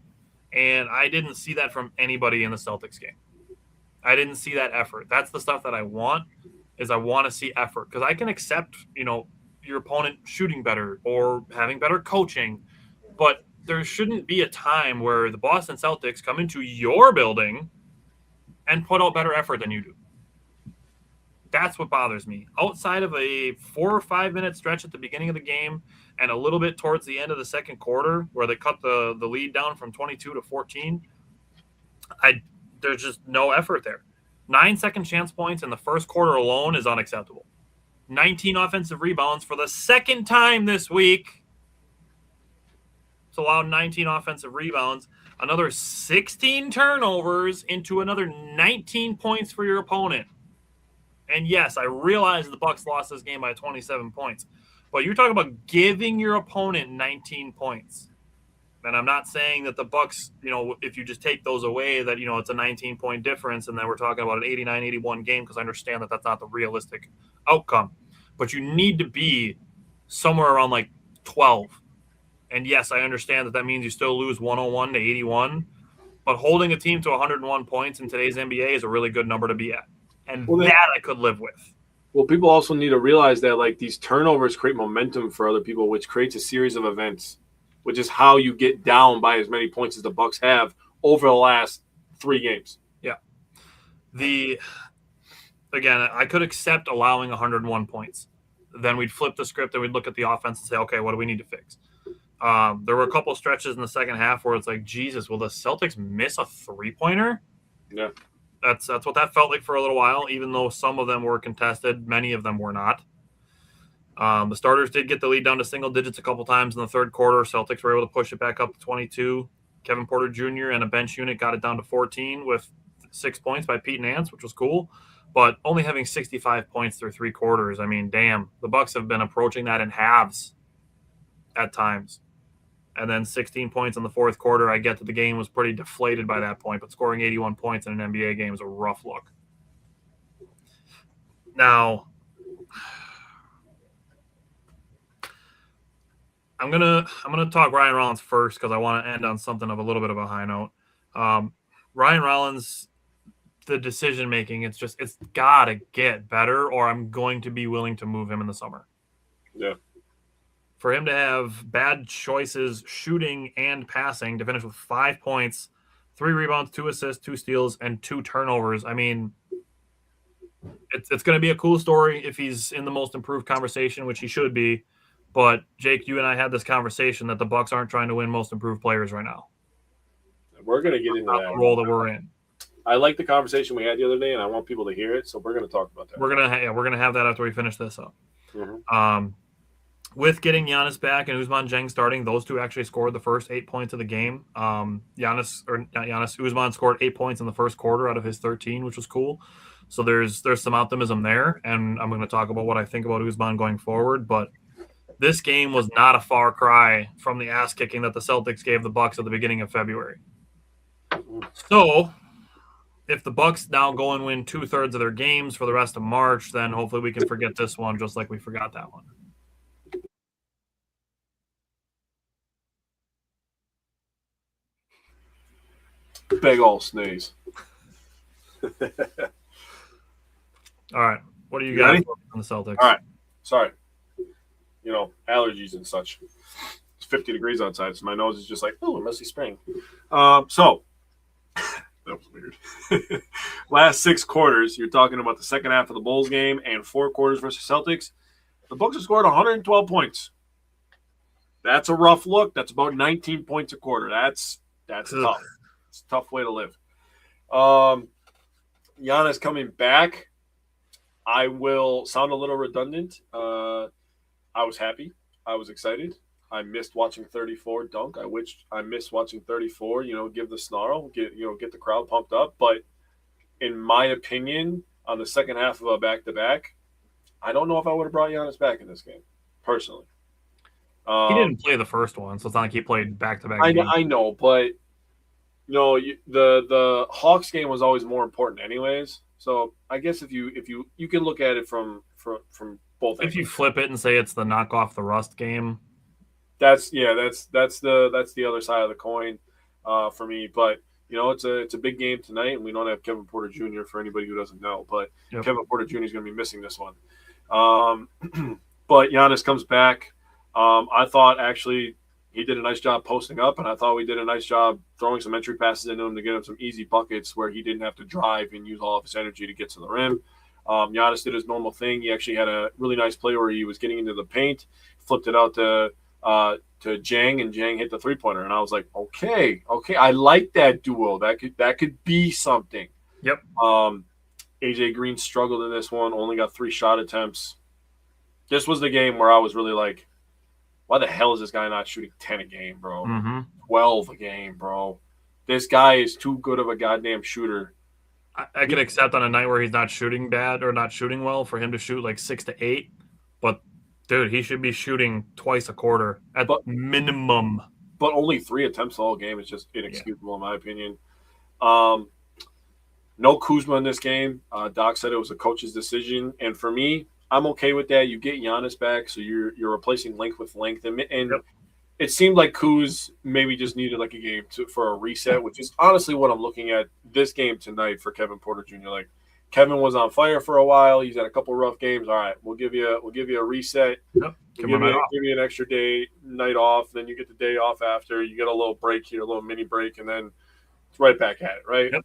And I didn't see that from anybody in the Celtics game. I didn't see that effort. That's the stuff that I want, is I want to see effort. Because I can accept, your opponent shooting better or having better coaching. But there shouldn't be a time where the Boston Celtics come into your building and put out better effort than you do. That's what bothers me. Outside of a 4 or 5 minute stretch at the beginning of the game and a little bit towards the end of the second quarter where they cut the lead down from 22 to 14, there's just no effort there. 9 second chance points in the first quarter alone is unacceptable. 19 offensive rebounds for the second time this week. It's allowed 19 offensive rebounds, another 16 turnovers into another 19 points for your opponent. And yes, I realize the Bucks lost this game by 27 points, but you're talking about giving your opponent 19 points. And I'm not saying that the Bucks, if you just take those away, that, it's a 19-point difference, and then we're talking about an 89-81 game, because I understand that that's not the realistic outcome. But you need to be somewhere around 12. And yes, I understand that means you still lose 101 to 81, but holding a team to 101 points in today's NBA is a really good number to be at. And that I could live with. Well, people also need to realize that these turnovers create momentum for other people, which creates a series of events, which is how you get down by as many points as the Bucks have over the last 3 games. Yeah. Again, I could accept allowing 101 points. Then we'd flip the script and we'd look at the offense and say, okay, what do we need to fix? There were a couple stretches in the second half where it's Jesus, will the Celtics miss a 3-pointer? Yeah. That's what that felt like for a little while, even though some of them were contested. Many of them were not. The starters did get the lead down to single digits a couple times in the third quarter. Celtics were able to push it back up to 22. Kevin Porter Jr. and a bench unit got it down to 14 with 6 points by Pete Nance, which was cool. But only having 65 points through 3 quarters, I mean, damn. The Bucks have been approaching that in halves at times. And then 16 points in the fourth quarter. I get that the game was pretty deflated by that point, but scoring 81 points in an NBA game is a rough look. Now, I'm gonna talk Ryan Rollins first because I want to end on something of a little bit of a high note. Ryan Rollins the decision making. It's got to get better, or I'm going to be willing to move him in the summer. Yeah. For him to have bad choices shooting and passing to finish with 5 points, 3 rebounds, 2 assists, 2 steals, and 2 turnovers. I mean, it's going to be a cool story if he's in the most improved conversation, which he should be. But Jake, you and I had this conversation that the Bucks aren't trying to win most improved players right now. We're going to get into Not that the role that we're in. I like the conversation we had the other day, and I want people to hear it. So we're going to talk about that. We're gonna have that after we finish this up. Mm-hmm. With getting Giannis back and Ousmane Dieng starting, those two actually scored the first 8 points of the game. Ousmane scored 8 points in the first quarter out of his 13, which was cool. So there's some optimism there, and I'm going to talk about what I think about Ousmane going forward. But this game was not a far cry from the ass kicking that the Celtics gave the Bucks at the beginning of February. So if the Bucks now go and win 2/3 of their games for the rest of March, then hopefully we can forget this one just like we forgot that one. Big ol' sneeze. All right. What do you got on the Celtics? All right. Sorry. Allergies and such. It's 50 degrees outside, so my nose is just like, oh, it must be spring. So that was weird. Last 6 quarters, you're talking about the second half of the Bulls game and 4 quarters versus Celtics. The Bucks have scored 112 points. That's a rough look. That's about 19 points a quarter. That's tough. It's a tough way to live. Giannis coming back. I will sound a little redundant. I was happy. I was excited. I missed watching 34 dunk. I missed watching 34, give the snarl, get the crowd pumped up. But in my opinion, on the second half of a back-to-back, I don't know if I would have brought Giannis back in this game, personally. He didn't play the first one, so it's not like he played back-to-back games. I know, but the Hawks game was always more important anyways. So I guess if you can look at it from both. If you flip it and say it's the knock off the rust game, that's the other side of the coin for me. But it's a big game tonight, and we don't have Kevin Porter Jr. for anybody who doesn't know. But yep. Kevin Porter Jr. is going to be missing this one. But Giannis comes back. I thought actually he did a nice job posting up, and I thought we did a nice job throwing some entry passes into him to get him some easy buckets where he didn't have to drive and use all of his energy to get to the rim. Giannis did his normal thing. He actually had a really nice play where he was getting into the paint, flipped it out to Dieng, and Dieng hit the three-pointer. And I was like, okay, I like that duo. That could be something. Yep. AJ Green struggled in this one, only got 3 shot attempts. This was the game where I was really like, why the hell is this guy not shooting 10 a game, bro? Mm-hmm. 12 a game, bro. This guy is too good of a goddamn shooter. I can accept on a night where he's not shooting bad or not shooting well for him to shoot like 6 to 8. But, dude, he should be shooting twice a quarter at minimum. But only 3 attempts all game is just inexcusable in my opinion. No Kuzma in this game. Doc said it was a coach's decision. And for me, I'm okay with that. You get Giannis back, so you're replacing length with length. And yep. It seemed like Kuz maybe just needed like a game for a reset, which is honestly what I'm looking at this game tonight for Kevin Porter Jr. Like Kevin was on fire for a while. He's had a couple rough games. All right, we'll give you a reset. Yep. Give you an extra night off. Then you get the day off after. You get a little break here, a little mini break, and then it's right back at it, right? Yep.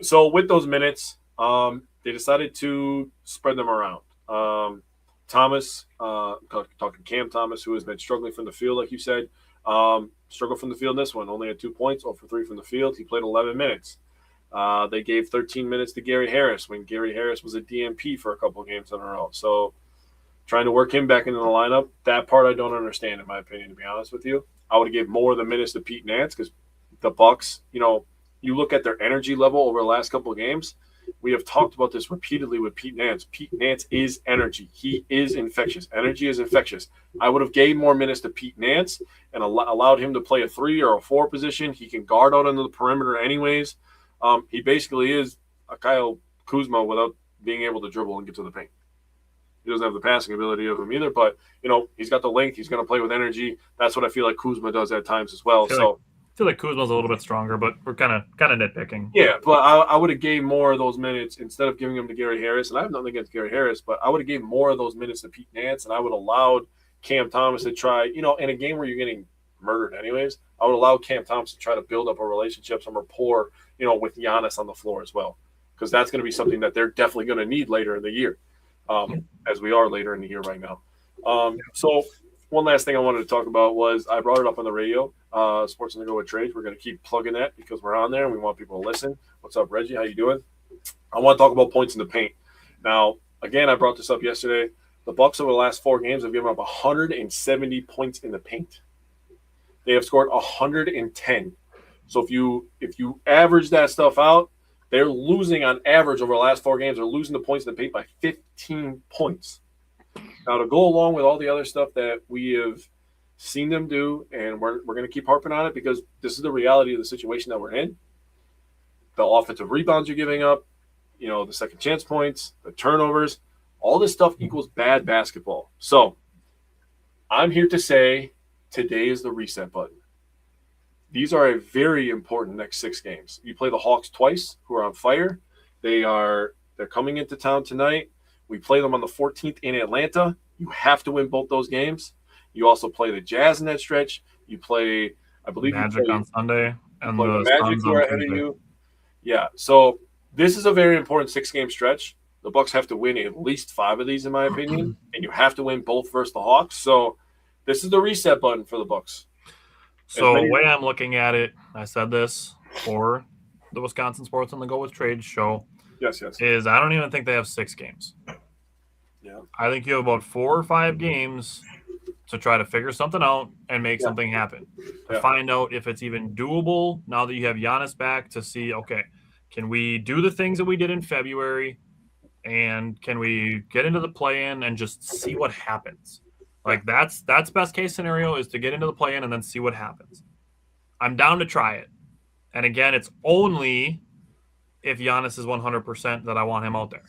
So with those minutes, they decided to spread them around. Thomas, talking Cam Thomas, who has been struggling from the field, like you said, struggled from the field in this one. Only had 2 points, 0 for 3 from the field. He played 11 minutes. They gave 13 minutes to Gary Harris when Gary Harris was a DMP for a couple of games in a row. So trying to work him back into the lineup, that part I don't understand, in my opinion, to be honest with you. I would have gave more of the minutes to Pete Nance because the Bucks, you look at their energy level over the last couple of games. We have talked about this repeatedly with Pete Nance. Pete Nance is energy. He is infectious. Energy is infectious. I would have gave more minutes to Pete Nance and allowed him to play a 3 or a 4 position. He can guard out under the perimeter anyways. He basically is a Kyle Kuzma without being able to dribble and get to the paint. He doesn't have the passing ability of him either, but, he's got the length. He's going to play with energy. That's what I feel like Kuzma does at times as well. feel like Kuzma's a little bit stronger, but we're kind of nitpicking. Yeah, but I would have gave more of those minutes instead of giving them to Gary Harris. And I have nothing against Gary Harris, but I would have gave more of those minutes to Pete Nance, and I would have allowed Cam Thomas to try, in a game where you're getting murdered anyways, I would allow Cam Thomas to try to build up a relationship, some rapport, with Giannis on the floor as well. Because that's going to be something that they're definitely going to need later in the year, as we are later in the year right now. So one last thing I wanted to talk about was I brought it up on the radio. Sports on the Go with Trades. We're going to keep plugging that because we're on there and we want people to listen. What's up, Reggie? How you doing? I want to talk about points in the paint. Now, again, I brought this up yesterday. The Bucks over the last 4 games have given up 170 points in the paint. They have scored 110. So if you average that stuff out, they're losing on average over the last 4 games. They're losing the points in the paint by 15 points. Now, to go along with all the other stuff that we have seen them do, and we're going to keep harping on it because this is the reality of the situation that we're in. The offensive rebounds you're giving up, the second chance points, the turnovers, all this stuff equals bad basketball. So I'm here to say today is the reset button. These are a very important next 6 games. You play the Hawks twice, who are on fire. They're coming into town tonight. We play them on the 14th in Atlanta. You have to win both those games. You also play the Jazz in that stretch. You play, I believe, Magic on Sunday, and the Magic Suns who are ahead of you. Yeah, so this is a very important 6-game stretch. The Bucks have to win at least 5 of these, in my opinion, and you have to win both versus the Hawks. So this is the reset button for the Bucks. So the way I'm looking at it, I said this for the Wisconsin Sports on the Go with Trades show. Yes. Is I don't even think they have 6 games. Yeah. I think you have about 4 or 5 games to try to figure something out and make something happen. To find out if it's even doable now that you have Giannis back, to see, okay, can we do the things that we did in February, and can we get into the play-in and just see what happens? Like that's best case scenario, is to get into the play-in and then see what happens. I'm down to try it. And again, it's only if Giannis is 100% that I want him out there.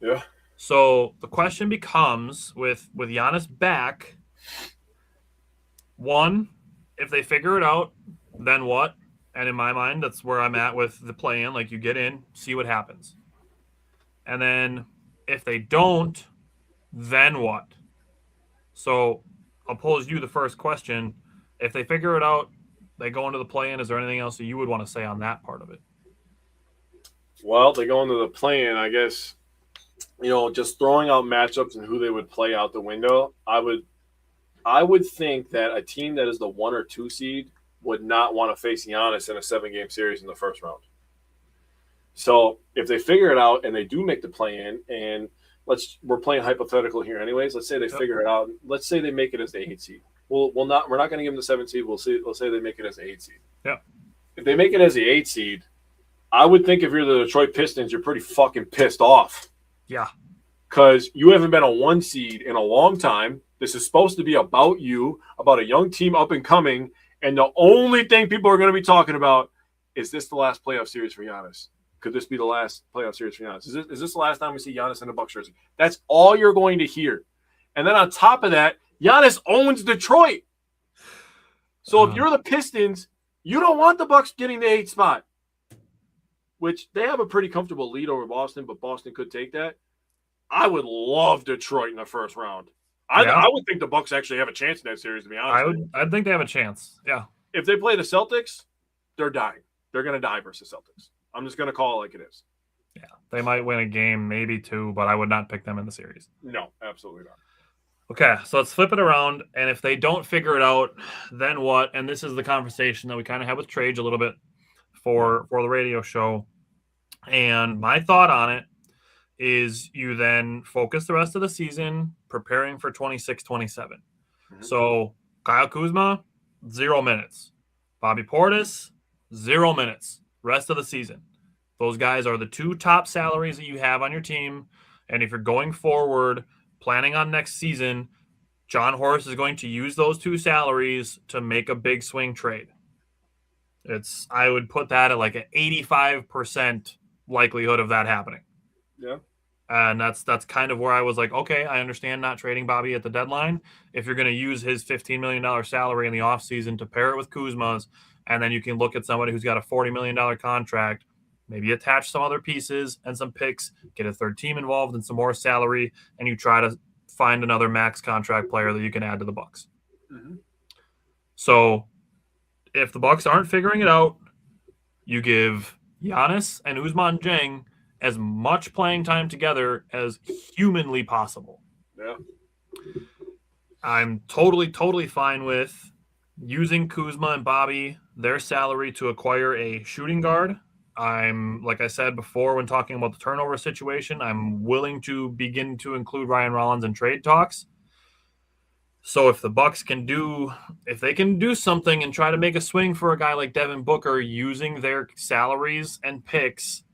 Yeah. So the question becomes, with Giannis back, 1, if they figure it out, then what? And in my mind, that's where I'm at with the play-in. Like, you get in, see what happens. And then if they don't, then what? So I'll pose you the first question. If they figure it out, they go into the play-in, is there anything else that you would want to say on that part of it? Well, they go into the play-in, I guess, just throwing out matchups and who they would play out the window. I would think that a team that is the 1 or 2 seed would not want to face Giannis in a 7-game series in the first round. So if they figure it out and they do make the play-in, and we're playing hypothetical here anyways. Let's say they figure it out. Let's say they make it as the 8 seed. We're not going to give them the 7 seed. We'll say they make it as the 8 seed. Yeah. If they make it as the 8 seed, I would think if you're the Detroit Pistons, you're pretty fucking pissed off. Yeah. Because you haven't been a 1 seed in a long time. This is supposed to be about you, about a young team up and coming, and the only thing people are going to be talking about is this the last playoff series for Giannis? Could this be the last playoff series for Giannis? Is this the last time we see Giannis in a Bucks jersey? That's all you're going to hear. And then on top of that, Giannis owns Detroit. So if you're the Pistons, you don't want the Bucks getting the 8th spot, which they have a pretty comfortable lead over Boston, but Boston could take that. I would love Detroit in the first round. I would think the Bucks actually have a chance in that series, to be honest. I think they have a chance. Yeah. If they play the Celtics, they're dying. They're going to die versus Celtics. I'm just going to call it like it is. Yeah. They might win a game, maybe 2, but I would not pick them in the series. No, absolutely not. Okay, so let's flip it around. And if they don't figure it out, then what? And this is the conversation that we kind of had with Trage a little bit for the radio show. And my thought on it is you then focus the rest of the season preparing for 26-27. Mm-hmm. So Kyle Kuzma, 0 minutes. Bobby Portis, 0 minutes. Rest of the season. Those guys are the 2 top salaries that you have on your team. And if you're going forward, planning on next season, John Horst is going to use those 2 salaries to make a big swing trade. I would put that at like an 85% likelihood of that happening. Yeah. And that's kind of where I was like, okay, I understand not trading Bobby at the deadline. If you're going to use his $15 million salary in the offseason to pair it with Kuzma's And then you can look at somebody who's got a $40 million contract, maybe attach some other pieces and some picks, get a third team involved and some more salary, and you try to find another max contract player that you can add to the Bucks. Mm-hmm. So if the Bucks aren't figuring it out, you give Giannis and Ousmane Dieng as much playing time together as humanly possible. Yeah. I'm totally fine with using Kuzma and Bobby, their salary, to acquire a shooting guard. I'm, like I said before when talking about the turnover situation, I'm willing to begin to include Ryan Rollins in trade talks. So if the Bucks can do something and try to make a swing for a guy like Devin Booker using their salaries and picks,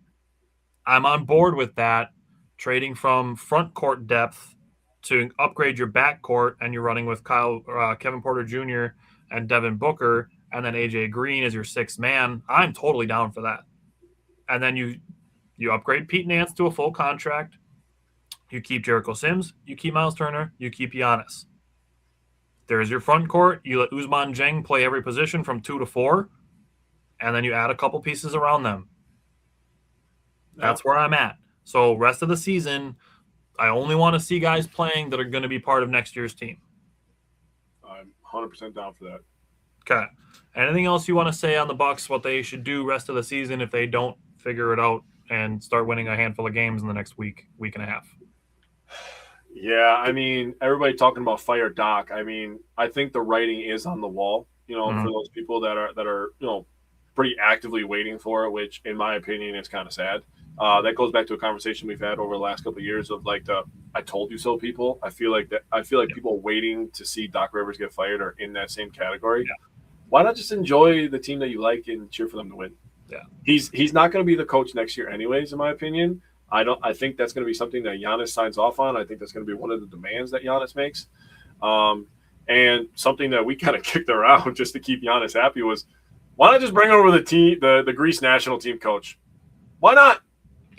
I'm on board with that. Trading from front court depth to upgrade your back court, and you're running with Kevin Porter Jr. and Devin Booker, and then AJ Green as your sixth man. I'm totally down for that. And then you upgrade Pete Nance to a full contract. You keep Jericho Sims. You keep Miles Turner. You keep Giannis. There's your front court. You let Ousmane Dieng play every position from 2 to 4, and then you add a couple pieces around them. That's where I'm at. So rest of the season, I only want to see guys playing that are going to be part of next year's team. I'm 100% down for that. Okay. Anything else you want to say on the Bucks, what they should do rest of the season if they don't figure it out and start winning a handful of games in the next week and a half? Yeah, I mean, everybody talking about fire Doc. I mean, I think the writing is on the wall, for those people that are pretty actively waiting for it, which in my opinion is kind of sad. That goes back to a conversation we've had over the last couple of years of like the "I told you so" people. I feel like people waiting to see Doc Rivers get fired are in that same category. Yeah. Why not just enjoy the team that you like and cheer for them to win? Yeah, he's not going to be the coach next year, anyways. In my opinion, I think that's going to be something that Giannis signs off on. I think that's going to be one of the demands that Giannis makes, and something that we kind of kicked around just to keep Giannis happy was, why not just bring over the Greece national team coach? Why not?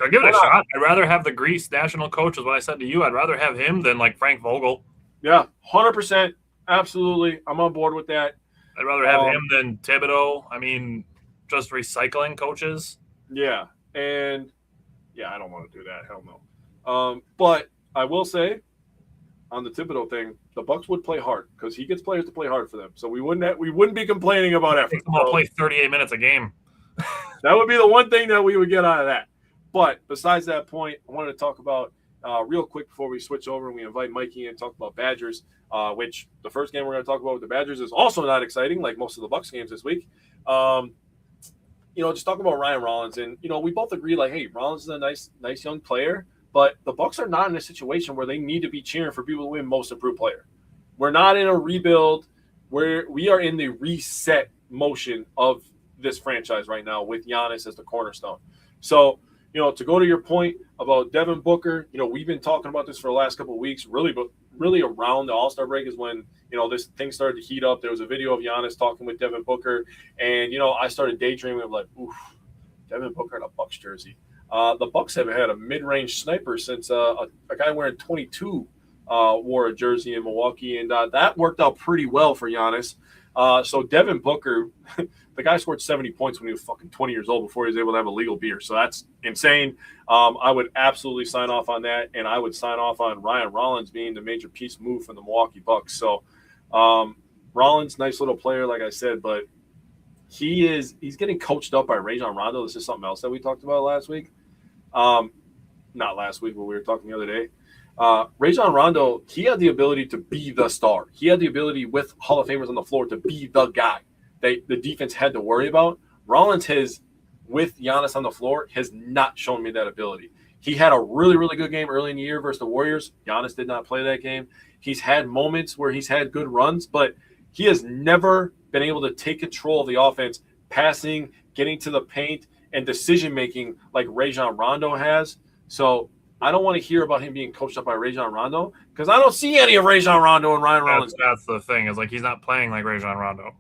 I'll give it a shot. I'd rather have the Greece national coach, is what I said to you. I'd rather have him than like Frank Vogel. Yeah, 100%. Absolutely. I'm on board with that. I'd rather have him than Thibodeau. I mean, just recycling coaches. Yeah. And yeah, I don't want to do that. Hell no. But I will say on the Thibodeau thing, the Bucks would play hard because he gets players to play hard for them. So we wouldn't be complaining about effort. I'm gonna play 38 minutes a game. That would be the one thing that we would get out of that. But besides that point, I wanted to talk about real quick before we switch over and we invite Mikey in and talk about Badgers, which the first game we're going to talk about with the Badgers is also not exciting, like most of the Bucks games this week. Just talking about Ryan Rollins, and we both agree, like, hey, Rollins is a nice young player, but the Bucks are not in a situation where they need to be cheering for people to win Most Improved Player. We're not in a rebuild. We are in the reset motion of this franchise right now with Giannis as the cornerstone. So, to go to your point about Devin Booker, we've been talking about this for the last couple of weeks, really around the All-Star break is when, this thing started to heat up. There was a video of Giannis talking with Devin Booker, and, I started daydreaming of like, oof, Devin Booker in a Bucks jersey. The Bucks haven't had a mid-range sniper since a guy wearing 22 wore a jersey in Milwaukee, and that worked out pretty well for Giannis. So Devin Booker, the guy scored 70 points when he was fucking 20 years old before he was able to have a legal beer. So that's insane. I would absolutely sign off on that, and I would sign off on Ryan Rollins being the major piece move from the Milwaukee Bucks. So Rollins, nice little player, like I said, but he's getting coached up by Rajon Rondo. This is something else that we talked about last week. Not last week, but we were talking the other day. Rajon Rondo, he had the ability to be the star. He had the ability with Hall of Famers on the floor to be the guy that the defense had to worry about. Rollins has, with Giannis on the floor, has not shown me that ability. He had a really, really good game early in the year versus the Warriors. Giannis did not play that game. He's had moments where he's had good runs, but he has never been able to take control of the offense, passing, getting to the paint, and decision-making like Rajon Rondo has. So I don't want to hear about him being coached up by Rajon Rondo because I don't see any of Rajon Rondo and Ryan Rollins. That's the thing, is like he's not playing like Rajon Rondo.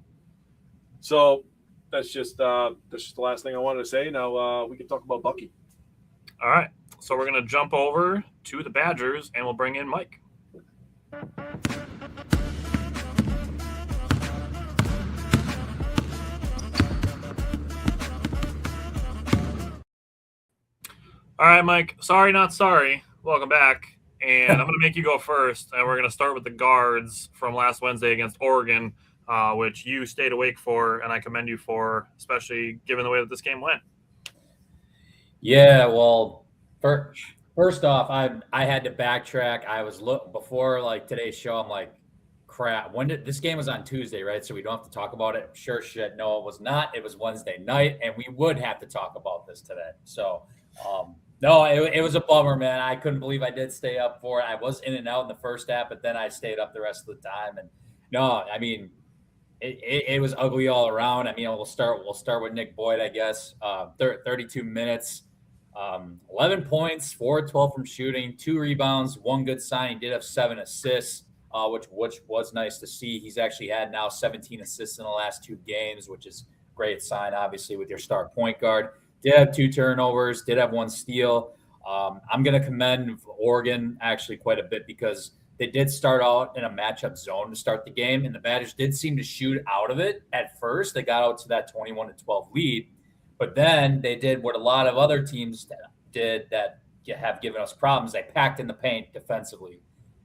So that's just the last thing I wanted to say. Now we can talk about Bucky. All right. So we're going to jump over to the Badgers, and we'll bring in Mike. All right, Mike. Sorry, not sorry. Welcome back. And I'm going to make you go first. And we're going to start with the guards from last Wednesday against Oregon, which you stayed awake for, and I commend you for, especially given the way that this game went. Yeah, well, first off, I had to backtrack. I was before like today's show. I'm like, crap. When did this game was on Tuesday, right? So we don't have to talk about it. Sure, shit. No, it was not. It was Wednesday night, and we would have to talk about this today. So, no, it was a bummer, man. I couldn't believe I did stay up for it. I was in and out in the first half, but then I stayed up the rest of the time. And no, I mean, it was ugly all around. I mean, we'll start with Nick Boyd, I guess. 32 minutes. 11 points, 4-12 from shooting, 2 rebounds, 1 good sign. He did have 7 assists, which was nice to see. He's actually had now 17 assists in the last 2 games, which is a great sign, obviously, with your star point guard. Did have 2 turnovers, did have 1 steal. I'm going to commend Oregon actually quite a bit because they did start out in a matchup zone to start the game, and the Badgers did seem to shoot out of it at first. They got out to that 21-12 lead. But then they did what a lot of other teams did that have given us problems. They packed in the paint defensively.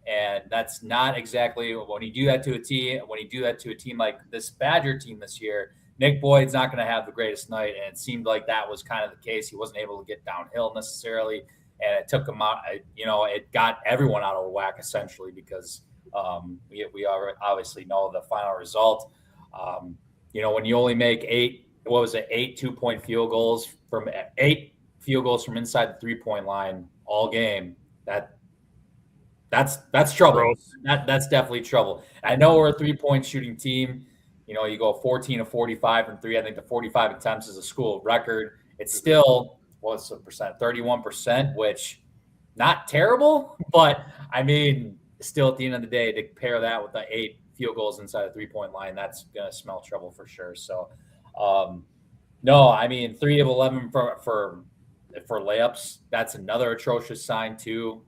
And that's not exactly when you do that to a team. When you do that to a team like this Badger team this year, Nick Boyd's not going to have the greatest night. And it seemed like that was kind of the case. He wasn't able to get downhill necessarily. And it took him out, it got everyone out of whack essentially because we obviously know the final result. When you only make 8 2-point field goals from 8 field goals from inside the 3-point line all game. That's trouble. That's definitely trouble. I know we're a 3-point shooting team. You go 14 of 45 from 3. I think the 45 attempts is a school record. It's still, what's the percent? 31%, which not terrible, but I mean, still at the end of the day, to pair that with the 8 field goals inside the 3-point line, that's going to smell trouble for sure. So, no, I mean 3 of 11 for layups. That's another atrocious sign too.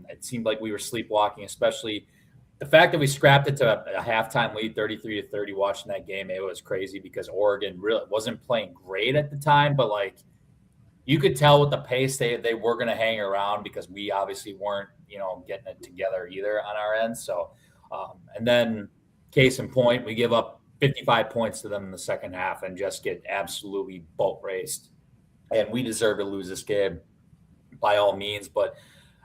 It seemed like we were sleepwalking, especially the fact that we scrapped it to a halftime lead, 33-30. Watching that game, it was crazy because Oregon really wasn't playing great at the time, but like you could tell with the pace they were going to hang around because we obviously weren't getting it together either on our end. So, and then case in point, we give up 55 points to them in the second half and just get absolutely boat raced. And we deserve to lose this game by all means. But,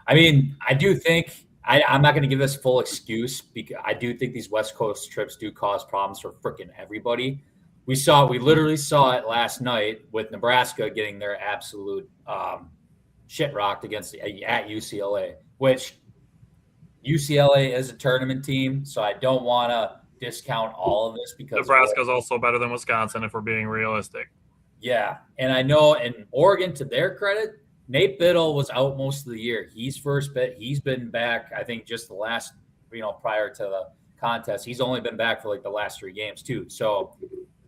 I mean, I do think I'm not going to give this full excuse because I do think these West Coast trips do cause problems for freaking everybody. We literally saw it last night with Nebraska getting their absolute shit rocked at UCLA, which UCLA is a tournament team. So I don't want to discount all of this because Nebraska's also better than Wisconsin if we're being realistic. Yeah. And I know in Oregon, to their credit, Nate Biddle was out most of the year. He's been back, I think, just the last, prior to the contest. He's only been back for like the last 3 games too. So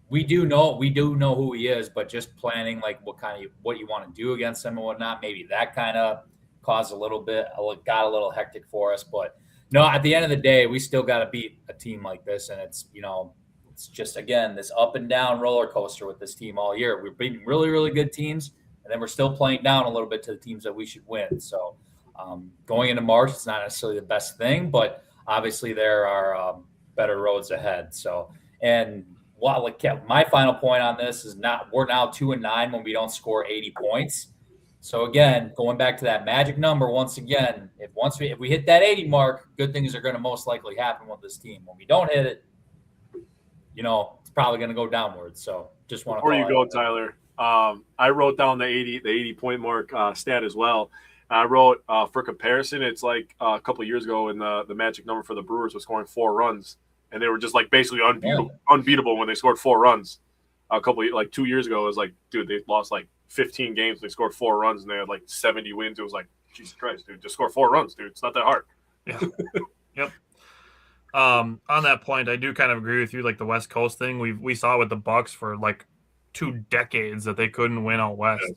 we do know who he is, but just planning like what you want to do against him and whatnot, maybe that kind of caused got a little hectic for us. But no, at the end of the day, we still got to beat a team like this. And it's, it's just, again, this up and down roller coaster with this team all year. We're beating really, really good teams, and then we're still playing down a little bit to the teams that we should win. So going into March, it's not necessarily the best thing, but obviously there are better roads ahead. So, and my final point on this is we're now 2-9 when we don't score 80 points. So again, going back to that magic number once again, if we hit that 80 mark, good things are going to most likely happen with this team. When we don't hit it, it's probably going to go downwards. So just want to. Before you go, Tyler, I wrote down the 80 point mark stat as well. I wrote for comparison, it's like a couple of years ago when the magic number for the Brewers was scoring 4 runs, and they were just like basically unbeatable when they scored 4 runs. A couple of, like 2 years ago, it was like, dude, they lost like 15 games. They scored 4 runs and they had like 70 wins. It was like, Jesus Christ, dude, just score 4 runs, dude. It's not that hard. Yeah. Yep. On that point, I do kind of agree with you. Like the West Coast thing, we saw with the Bucks for like 2 decades that they couldn't win out West.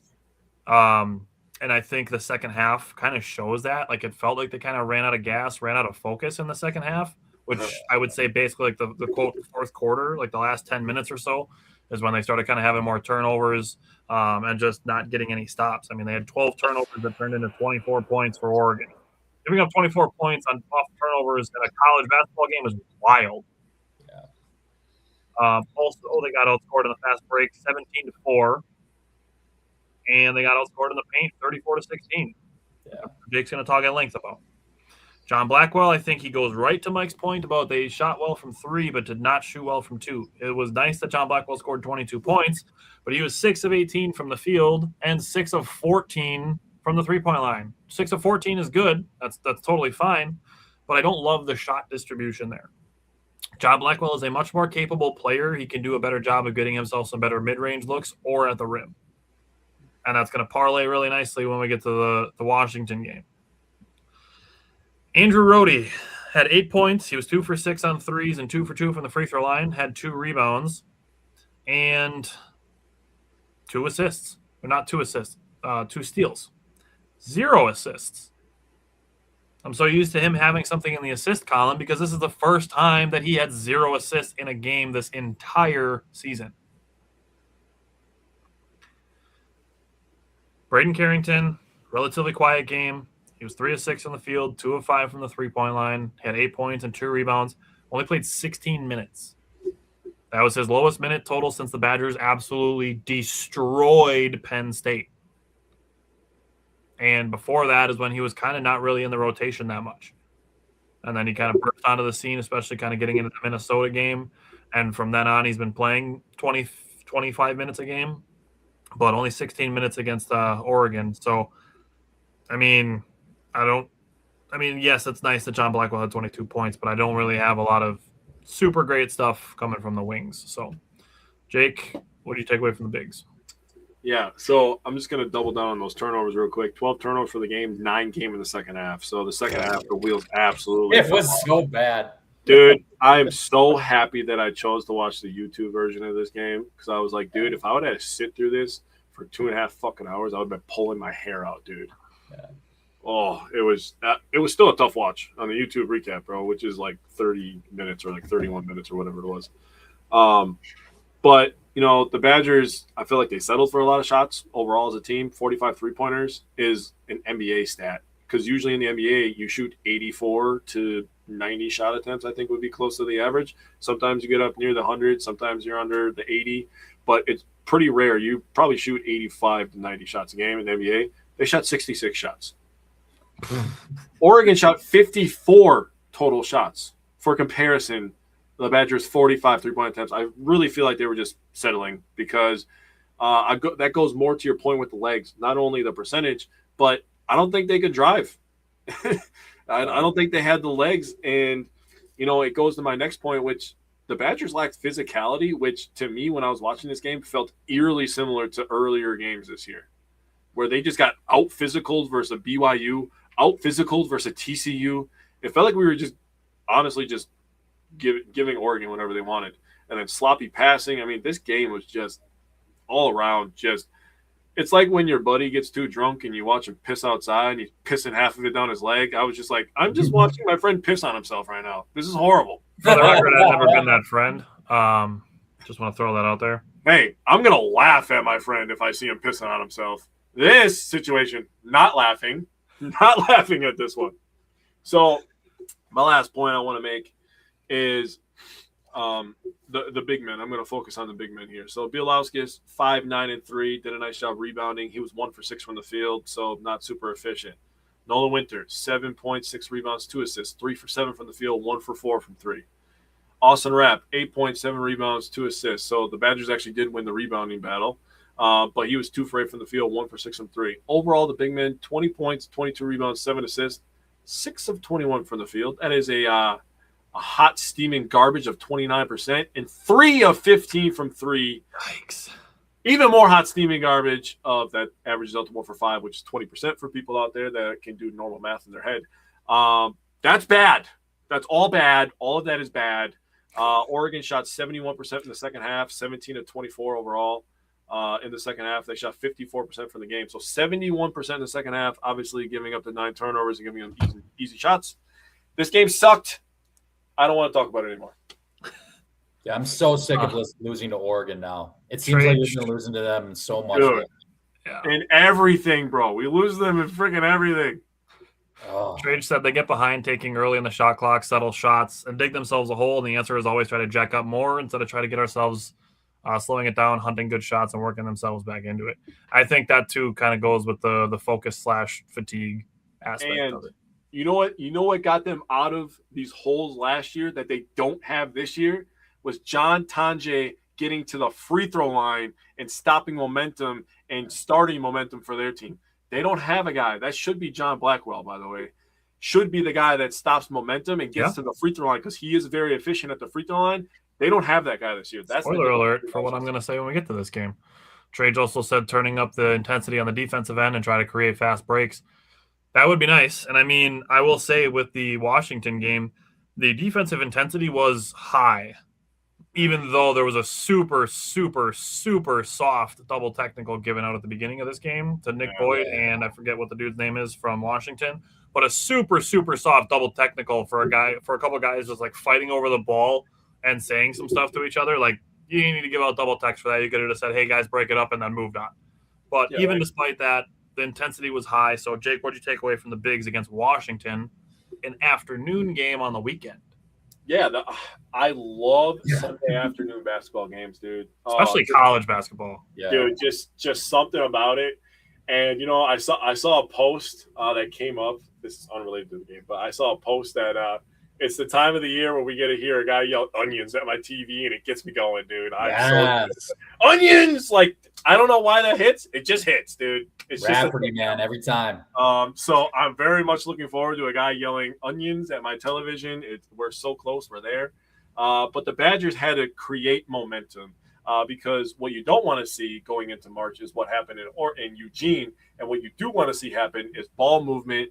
And I think the second half kind of shows that. Like it felt like they kind of ran out of gas, ran out of focus in the second half, which I would say basically like the quote fourth quarter, like the last 10 minutes or so. is when they started kind of having more turnovers and just not getting any stops. I mean, they had 12 turnovers that turned into 24 points for Oregon. Giving up 24 points on off turnovers in a college basketball game is wild. Yeah. Also, they got outscored in the fast break 17-4, and they got outscored in the paint 34-16. Yeah. Jake's going to talk at length about. John Blackwell, I think he goes right to Mike's point about they shot well from 3 but did not shoot well from 2. It was nice that John Blackwell scored 22 points, but he was 6 of 18 from the field and 6 of 14 from the three-point line. 6 of 14 is good. That's totally fine, but I don't love the shot distribution there. John Blackwell is a much more capable player. He can do a better job of getting himself some better mid-range looks or at the rim. And that's going to parlay really nicely when we get to the Washington game. Andrew Rohde had 8 points. He was 2 for 6 on threes and 2 for 2 from the free throw line. Had 2 rebounds and 2 assists. Or not 2 assists, 2 steals. 0 assists. I'm so used to him having something in the assist column because this is the first time that he had 0 assists in a game this entire season. Braden Carrington, relatively quiet game. He was 3 of 6 on the field, 2 of 5 from the three-point line, had 8 points and 2 rebounds, only played 16 minutes. That was his lowest minute total since the Badgers absolutely destroyed Penn State. And before that is when he was kind of not really in the rotation that much. And then he kind of burst onto the scene, especially kind of getting into the Minnesota game. And from then on, he's been playing 20, 25 minutes a game, but only 16 minutes against Oregon. So, I mean, yes, it's nice that John Blackwell had 22 points, but I don't really have a lot of super great stuff coming from the wings. So, Jake, what do you take away from the bigs? Yeah, so I'm just going to double down on those turnovers real quick. 12 turnovers for the game, 9 came in the second half. So the second half, the wheels absolutely. It was so bad. Dude, I am so happy that I chose to watch the YouTube version of this game because I was like, dude, if I would have to sit through this for 2.5 fucking hours, I would have been pulling my hair out, dude. Yeah. Oh, it was still a tough watch on the YouTube recap, bro, which is like 30 minutes or like 31 minutes or whatever it was. But, you know, the Badgers, I feel like they settled for a lot of shots overall as a team. 45 three-pointers is an NBA stat because usually in the NBA you shoot 84 to 90 shot attempts, I think would be close to the average. Sometimes you get up near the 100, sometimes you're under the 80, but it's pretty rare. You probably shoot 85 to 90 shots a game in the NBA. They shot 66 shots. Oregon shot 54 total shots. For comparison, the Badgers 45 three-point attempts. I really feel like they were just settling because that goes more to your point with the legs. Not only the percentage, but I don't think they could drive. I don't think they had the legs. And, you know, it goes to my next point, which the Badgers lacked physicality, which to me, when I was watching this game, felt eerily similar to earlier games this year, where they just got out-physicaled versus a BYU, out-physicaled versus a TCU. It felt like we were just honestly just giving Oregon whatever they wanted. And then sloppy passing. I mean, this game was just all around just – it's like when your buddy gets too drunk and you watch him piss outside and he's pissing half of it down his leg. I was just like, I'm just watching my friend piss on himself right now. This is horrible. For the record, I've never been that friend. Just want to throw that out there. Hey, I'm going to laugh at my friend if I see him pissing on himself. This situation, not laughing at this one. So my last point I want to make is the big men. I'm going to focus on the big men here. So Bielowskis, 5, 9, and 3, did a nice job rebounding. He was 1 for 6 from the field, so not super efficient. Nolan Winter, 7 points, 6 rebounds, 2 assists, 3 for 7 from the field, 1 for 4 from 3. Austin Rapp, 8 points, 7 rebounds, 2 assists. So the Badgers actually did win the rebounding battle, but he was 2 for 8 from the field, 1 for 6 from 3. Overall, the big men, 20 points, 22 rebounds, 7 assists, 6 of 21 from the field. That is a hot steaming garbage of 29% and 3 of 15 from 3. Yikes. Even more hot steaming garbage of that averages out to 1 for 5, which is 20% for people out there that can do normal math in their head. That's bad. That's all bad. All of that is bad. Oregon shot 71% in the second half, 17 of 24 overall. In the second half, they shot 54% from the game. So 71% in the second half, obviously giving up the 9 turnovers and giving them easy shots. This game sucked. I don't want to talk about it anymore. Yeah, I'm so sick of losing to Oregon now. It seems like we've been losing to them so much. Dude, in everything, bro. We lose them in freaking everything. Trade said they get behind, taking early in the shot clock, settle shots, and dig themselves a hole. And the answer is always try to jack up more instead of try to get ourselves slowing it down, hunting good shots, and working themselves back into it. I think that too kind of goes with the focus / fatigue aspect of it. You know what? You know what got them out of these holes last year that they don't have this year was John Tonje getting to the free throw line and stopping momentum and starting momentum for their team. They don't have a guy. That should be John Blackwell, by the way. Should be the guy that stops momentum and gets to the free throw line because he is very efficient at the free throw line. They don't have that guy this year. That's spoiler alert for what I'm going to say when we get to this game. Trage also said turning up the intensity on the defensive end and try to create fast breaks. That would be nice. And I mean, I will say with the Washington game, the defensive intensity was high, even though there was a super, super, super soft double technical given out at the beginning of this game to Nick Boyd, and I forget what the dude's name is from Washington, but a super, super soft double technical for a couple of guys just like fighting over the ball and saying some stuff to each other. Like, you need to give out double text for that. You could have just said, hey, guys, break it up, and then moved on. But despite that, the intensity was high. So, Jake, what did you take away from the Bigs against Washington, an afternoon game on the weekend? Yeah, I love Sunday afternoon basketball games, dude. Especially college basketball. Yeah. Dude, just something about it. And, you know, I saw a post that came up. This is unrelated to the game, but I saw a post that it's the time of the year where we get to hear a guy yell onions at my TV, and it gets me going, dude. Onions! Like, I don't know why that hits. It just hits, dude. It's Rafferty, just man, every time. So I'm very much looking forward to a guy yelling onions at my television. We're so close. We're there. But the Badgers had to create momentum because what you don't want to see going into March is what happened in Eugene. And what you do want to see happen is ball movement,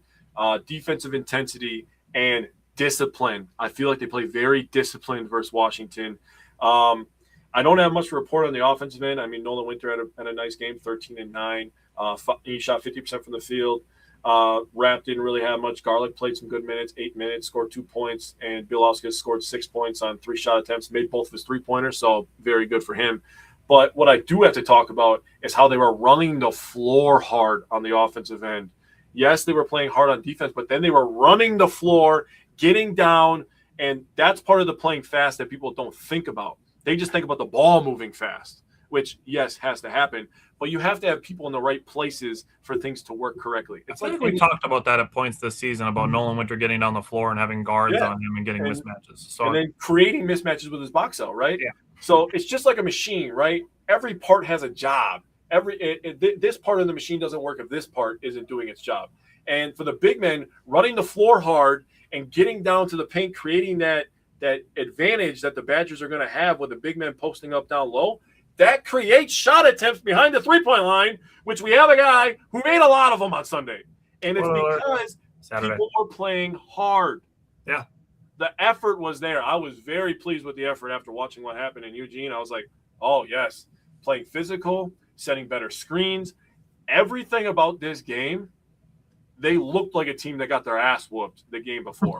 defensive intensity, and discipline. I feel like they play very disciplined versus Washington. I don't have much to report on the offensive end. I mean, Nolan Winter had a nice game, 13-9. He shot 50% from the field. Rapp didn't really have much. Garlic played some good minutes, 8 minutes, scored 2 points, and Bielauskas scored 6 points on 3 shot attempts, made both of his three-pointers, so very good for him. But what I do have to talk about is how they were running the floor hard on the offensive end. Yes, they were playing hard on defense, but then they were running the floor, getting down, and that's part of the playing fast that people don't think about. They just think about the ball moving fast, which, yes, has to happen. But you have to have people in the right places for things to work correctly. It's like we talked about that at points this season about Nolan Winter getting down the floor and having guards on him and getting mismatches. And then creating mismatches with his box out, right? Yeah. So it's just like a machine, right? Every part has a job. This part of the machine doesn't work if this part isn't doing its job. And for the big men, running the floor hard and getting down to the paint, creating that advantage that the Badgers are going to have with the big men posting up down low, that creates shot attempts behind the three-point line, which we have a guy who made a lot of them on Sunday. And it's because people were playing hard. Yeah. The effort was there. I was very pleased with the effort after watching what happened in Eugene. I was like, oh, yes, playing physical, setting better screens. Everything about this game, they looked like a team that got their ass whooped the game before.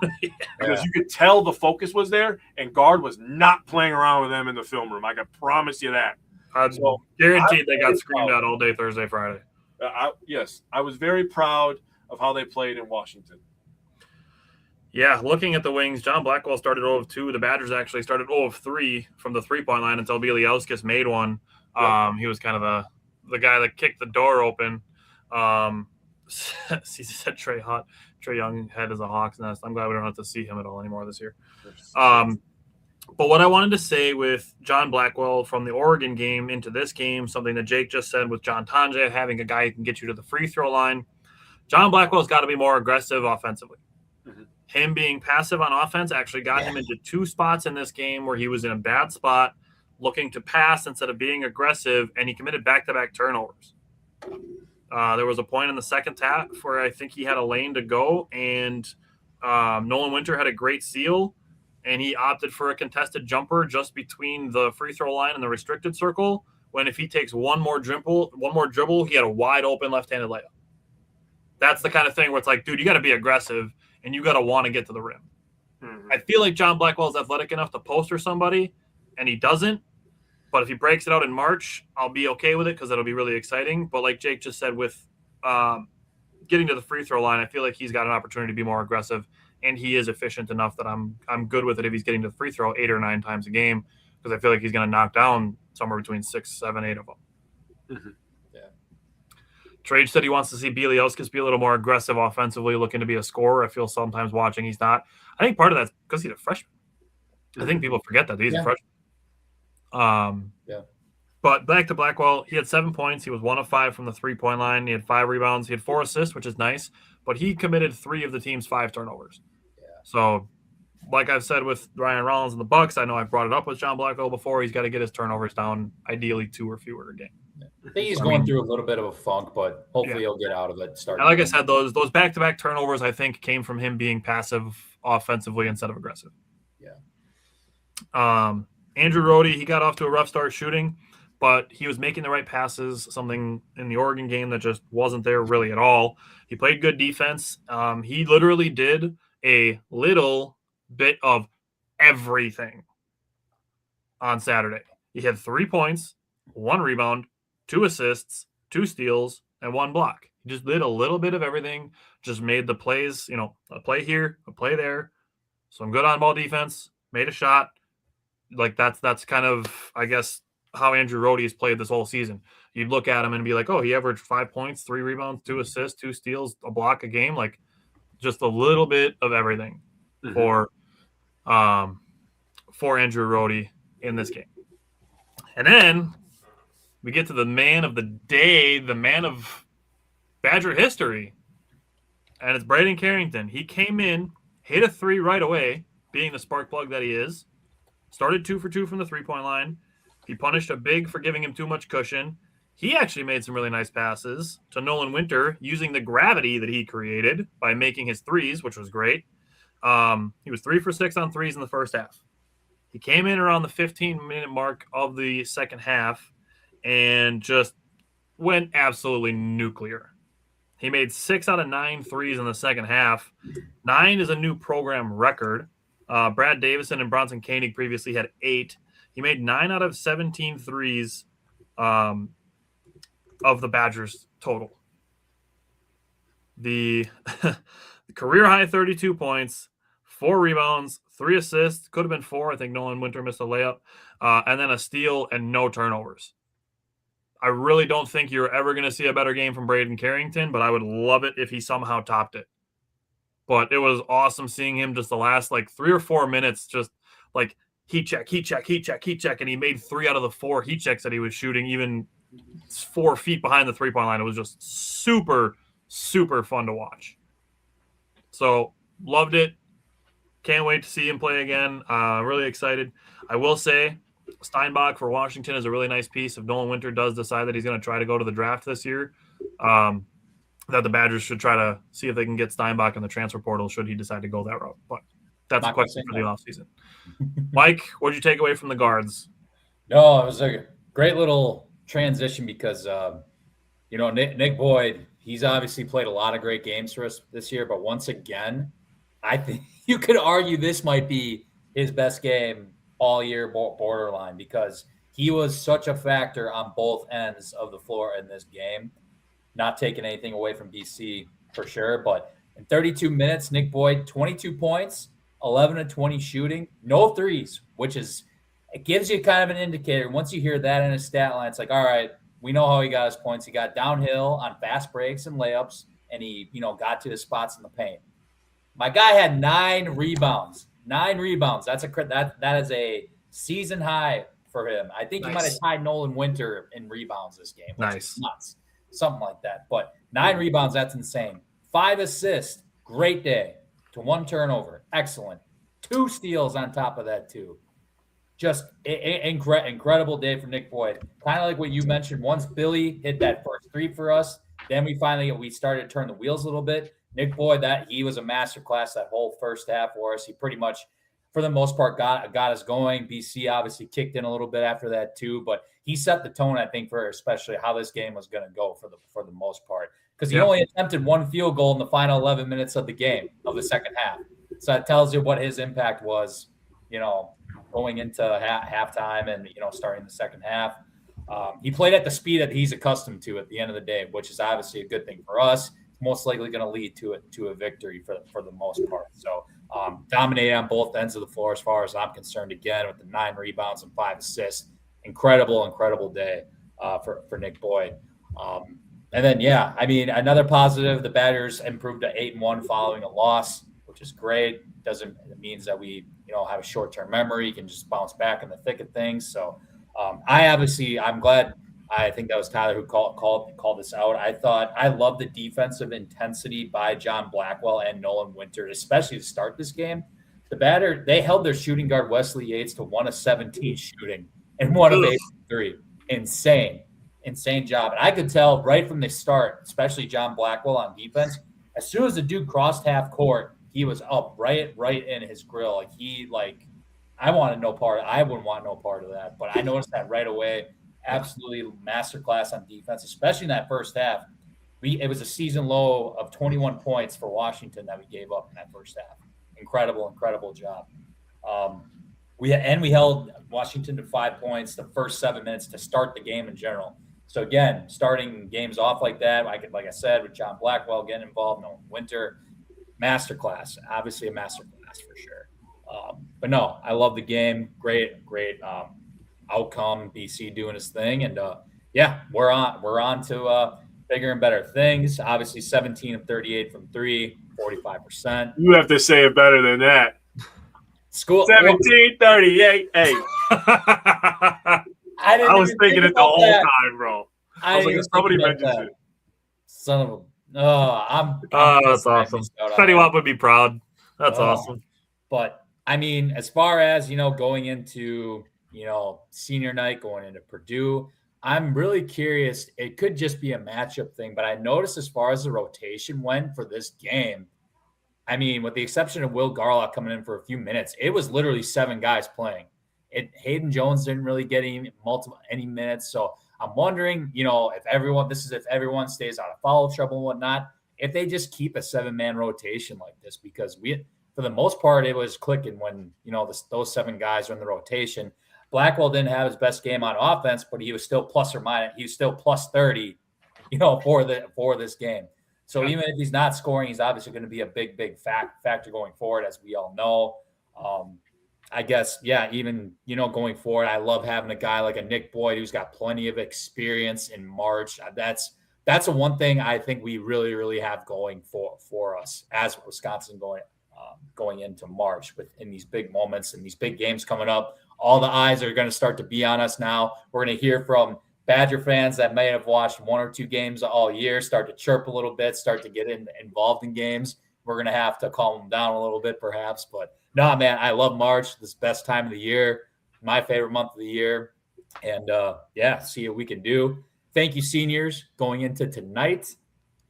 Because you could tell the focus was there, and guard was not playing around with them in the film room. I can promise you that. Guaranteed they got screamed at all day Thursday, Friday. Yes, I was very proud of how they played in Washington. Yeah, looking at the wings, John Blackwell started 0 of 2. The Badgers actually started 0 of 3 from the three-point line until Bielauskas made one. He was kind of the guy that kicked the door open. He said Trey Young head is a hawk's nest. I'm glad we don't have to see him at all anymore this year. But what I wanted to say with John Blackwell from the Oregon game into this game, something that Jake just said with John Tonje, having a guy who can get you to the free throw line. John Blackwell's got to be more aggressive offensively. Mm-hmm. Him being passive on offense actually got him into 2 spots in this game where he was in a bad spot, looking to pass instead of being aggressive, and he committed back-to-back turnovers. There was a point in the second half where I think he had a lane to go, and Nolan Winter had a great steal, and he opted for a contested jumper just between the free throw line and the restricted circle, when if he takes one more dribble, he had a wide open left-handed layup. That's the kind of thing where it's like, dude, you got to be aggressive, and you got to want to get to the rim. Mm-hmm. I feel like John Blackwell is athletic enough to poster somebody and he doesn't. But if he breaks it out in March, I'll be okay with it because that'll be really exciting. But like Jake just said, with getting to the free throw line, I feel like he's got an opportunity to be more aggressive, and he is efficient enough that I'm good with it if he's getting to the free throw 8 or 9 times a game, because I feel like he's going to knock down somewhere between 6, 7, 8 of them. Mm-hmm. Yeah. Trade said he wants to see Bieliauskas be a little more aggressive offensively, looking to be a scorer. I feel sometimes watching he's not. I think part of that's because he's a freshman. I think people forget that he's a freshman. But back to Blackwell, he had 7 points. He was 1 of 5 from the 3-point line. He had 5 rebounds. He had 4 assists, which is nice. But he committed 3 of the team's 5 turnovers. Yeah. So, like I've said with Ryan Rollins and the Bucks, I know I've brought it up with John Blackwell before. He's got to get his turnovers down, ideally 2 or fewer a game. Yeah. I think he's going through a little bit of a funk, but hopefully he'll get out of it. And like I said, those back-to-back turnovers, I think, came from him being passive offensively instead of aggressive. Yeah. Andrew Rohde, he got off to a rough start shooting, but he was making the right passes, something in the Oregon game that just wasn't there really at all. He played good defense. He literally did a little bit of everything on Saturday. He had 3 points, 1 rebound, 2 assists, 2 steals, and 1 block. He just did a little bit of everything, just made the plays, a play here, a play there, some good on-ball defense, made a shot. Like that's kind of, I guess, how Andrew Rohde has played this whole season. You'd look at him and be like, oh, he averaged 5 points, 3 rebounds, 2 assists, 2 steals, a block a game. Like just a little bit of everything for Andrew Rohde in this game. And then we get to the man of the day, the man of Badger history, and it's Braden Carrington. He came in, hit a 3 right away, being the spark plug that he is. Started 2 for 2 from the 3-point line. He punished a big for giving him too much cushion. He actually made some really nice passes to Nolan Winter using the gravity that he created by making his threes, which was great. He was 3 for 6 on threes in the first half. He came in around the 15-minute mark of the second half and just went absolutely nuclear. He made 6 out of 9 threes in the second half. 9 is a new program record. Brad Davison and Bronson Koenig previously had 8. He made 9 out of 17 threes of the Badgers total. The career high 32 points, 4 rebounds, 3 assists, could have been 4. I think Nolan Winter missed a layup, and then a steal and no turnovers. I really don't think you're ever going to see a better game from Braden Carrington, but I would love it if he somehow topped it. But it was awesome seeing him just the last 3 or 4 minutes, just like heat check, and he made 3 out of the 4 heat checks that he was shooting, even 4 feet behind the 3-point line. It was just super, super fun to watch. So loved it. Can't wait to see him play again. Really excited. I will say Steinbach for Washington is a really nice piece. If Nolan Winter does decide that he's going to try to go to the draft this year, that the Badgers should try to see if they can get Steinbach in the transfer portal should he decide to go that route. But that's a question for the offseason. Mike, what did you take away from the guards? No, it was a great little transition because, Nick Boyd, he's obviously played a lot of great games for us this year. But once again, I think you could argue this might be his best game all year, borderline, because he was such a factor on both ends of the floor in this game. Not taking anything away from BC for sure, but in 32 minutes, Nick Boyd, 22 points, 11 of 20 shooting, no threes, it gives you kind of an indicator. Once you hear that in a stat line, it's like, all right, we know how he got his points. He got downhill on fast breaks and layups, and he, got to his spots in the paint. My guy had 9 rebounds. 9 rebounds. That is a season high for him. I think he might have tied Nolan Winter in rebounds this game. Which is nuts. Something like that. But 9 rebounds, that's insane. 5 assists, great day. To 1 turnover, excellent. 2 steals on top of that too. Just incredible day for Nick Boyd. Kind of like what you mentioned. Once Billy hit that first 3 for us, then we started to turn the wheels a little bit. Nick Boyd, he was a masterclass that whole first half for us. He pretty much, for the most part, got us going. BC obviously kicked in a little bit after that too, but he set the tone, I think, for especially how this game was going to go for the most part, because he only attempted 1 field goal in the final 11 minutes of the game of the second half. So that tells you what his impact was, going into halftime and, starting the second half. He played at the speed that he's accustomed to at the end of the day, which is obviously a good thing for us. It's most likely going to lead to a victory for the most part. So dominated on both ends of the floor as far as I'm concerned, again, with the 9 rebounds and 5 assists. Incredible day for Nick Boyd. And then, another positive, the Badgers improved to 8-1 following a loss, which is great. It means that we, have a short-term memory. You can just bounce back in the thick of things. So I'm glad. I think that was Tyler who called this out. I love the defensive intensity by John Blackwell and Nolan Winter, especially to start this game. They held their shooting guard Wesley Yates to 1 of 17 shooting and 1 of 8 3. Insane job. And I could tell right from the start, especially John Blackwell on defense, as soon as the dude crossed half court, he was up right in his grill. I wouldn't want no part of that. But I noticed that right away. Absolutely masterclass on defense, especially in that first half. It was a season low of 21 points for Washington that we gave up in that first half. Incredible job. We held Washington to 5 points the first 7 minutes to start the game in general. So again, starting games off like that, like I said, with John Blackwell getting involved, Nolan Winter, masterclass. Obviously a masterclass for sure. But no, I love the game. Great outcome. BC doing his thing, and we're on to bigger and better things. Obviously, 17 of 38 from 3, 45%. You have to say it better than that. 17-38. Hey. I was thinking it the whole time, bro. I was like, somebody mentions it. Son of a. That's awesome. Fetty Wap would be proud. That's awesome. But as far as going into senior night, going into Purdue, I'm really curious. It could just be a matchup thing, but I noticed as far as the rotation went for this game, with the exception of Will Garlock coming in for a few minutes, it was literally 7 guys playing. Hayden Jones didn't really get any minutes. So I'm wondering, if everyone stays out of foul trouble and whatnot, if they just keep a 7-man rotation like this, because for the most part, it was clicking when, those 7 guys were in the rotation. Blackwell didn't have his best game on offense, but he was still plus or minus. He was still plus 30, for this game. So even if he's not scoring, he's obviously going to be a big factor going forward, as we all know. I guess, even, going forward, I love having a guy like a Nick Boyd who's got plenty of experience in March. That's the one thing I think we really, really have going for us as Wisconsin going into March in these big moments and these big games coming up. All the eyes are going to start to be on us now. We're going to hear from Badger fans that may have watched 1 or 2 games all year, start to chirp a little bit, start to get involved in games. We're going to have to calm them down a little bit perhaps. But no, man, I love March. This is the best time of the year, my favorite month of the year. And, see what we can do. Thank you, seniors, going into tonight.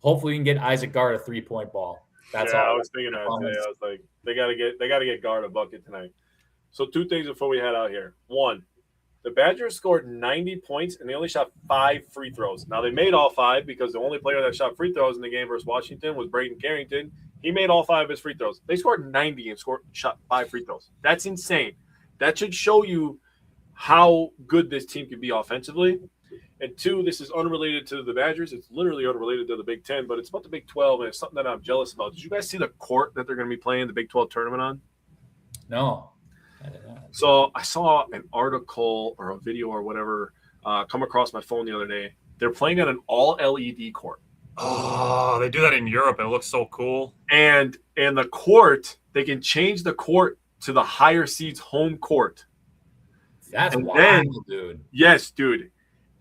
Hopefully we can get Isaac Gard a 3-point ball. That's all. I was thinking that today. I was like, they gotta get Gard a bucket tonight. So 2 things before we head out here. 1, the Badgers scored 90 points, and they only shot 5 free throws. Now, they made all 5 because the only player that shot free throws in the game versus Washington was Braden Carrington. He made all 5 of his free throws. They scored 90 and shot 5 free throws. That's insane. That should show you how good this team can be offensively. And 2, this is unrelated to the Badgers. It's literally unrelated to the Big Ten, but it's about the Big 12, and it's something that I'm jealous about. Did you guys see the court that they're going to be playing the Big 12 tournament on? No. So I saw an article or a video or whatever come across my phone the other day. They're playing at an all-LED court. Oh, they do that in Europe, and it looks so cool. And the court, they can change the court to the higher seeds home court. That's wild, dude. Yes, dude.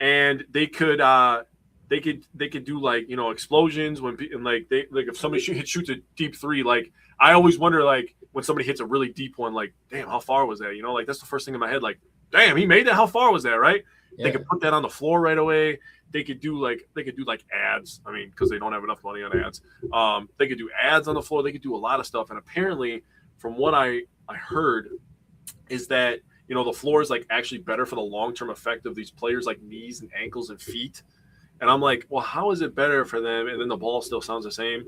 And they could do like, explosions when if somebody shoots a deep 3, like I always wonder, like when somebody hits a really deep one, like, damn, how far was that? That's the first thing in my head, like, damn, he made that. How far was that? Right. Yeah. They could put that on the floor right away. They could do like ads. Because they don't have enough money on ads. They could do ads on the floor. They could do a lot of stuff. And apparently from what I heard is that, the floor is like actually better for the long-term effect of these players, like knees and ankles and feet. And I'm like, well, how is it better for them? And then the ball still sounds the same.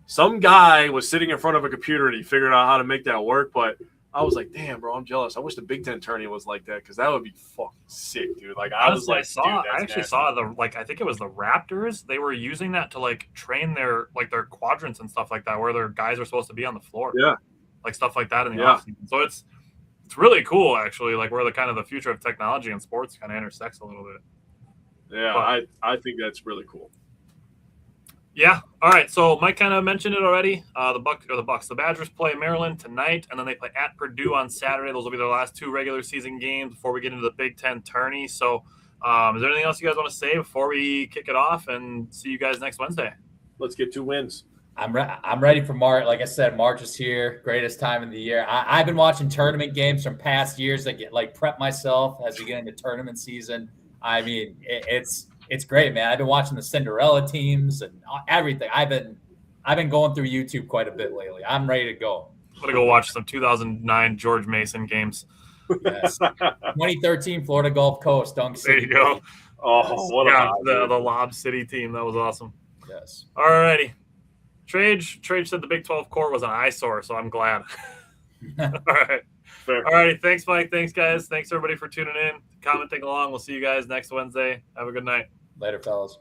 Some guy was sitting in front of a computer and he figured out how to make that work. But I was like, damn, bro, I'm jealous. I wish the Big Ten tourney was like that because that would be fucking sick, dude. Like, I was like, dude, I that's actually nasty. saw I think it was the Raptors. They were using that to like train their quadrants and stuff like that, where their guys are supposed to be on the floor. Yeah. Like stuff like that in the Yeah. offseason. So it's really cool, actually, like where the kind of the future of technology and sports kind of intersects a little bit. Yeah, I think that's really cool. Yeah. All right. So Mike kind of mentioned it already. The Badgers play Maryland tonight, and then they play at Purdue on Saturday. Those will be their last 2 regular season games before we get into the Big Ten tourney. So, is there anything else you guys want to say before we kick it off and see you guys next Wednesday? Let's get 2 wins. I'm ready for March. Like I said, March is here. Greatest time of the year. I've been watching tournament games from past years that get prep myself as we get into tournament season. I mean, it's great, man. I've been watching the Cinderella teams and everything. I've been going through YouTube quite a bit lately. I'm ready to go. I'm gonna go watch some 2009 George Mason games. Yes. 2013 Florida Gulf Coast Dunk City. There you go. Oh, what the Lob City team. That was awesome. Yes. All righty. Trade said the Big 12 court was an eyesore, so I'm glad. All right. Fair. All righty. Thanks, Mike. Thanks, guys. Thanks, everybody, for tuning in, commenting along. We'll see you guys next Wednesday. Have a good night. Later, fellas.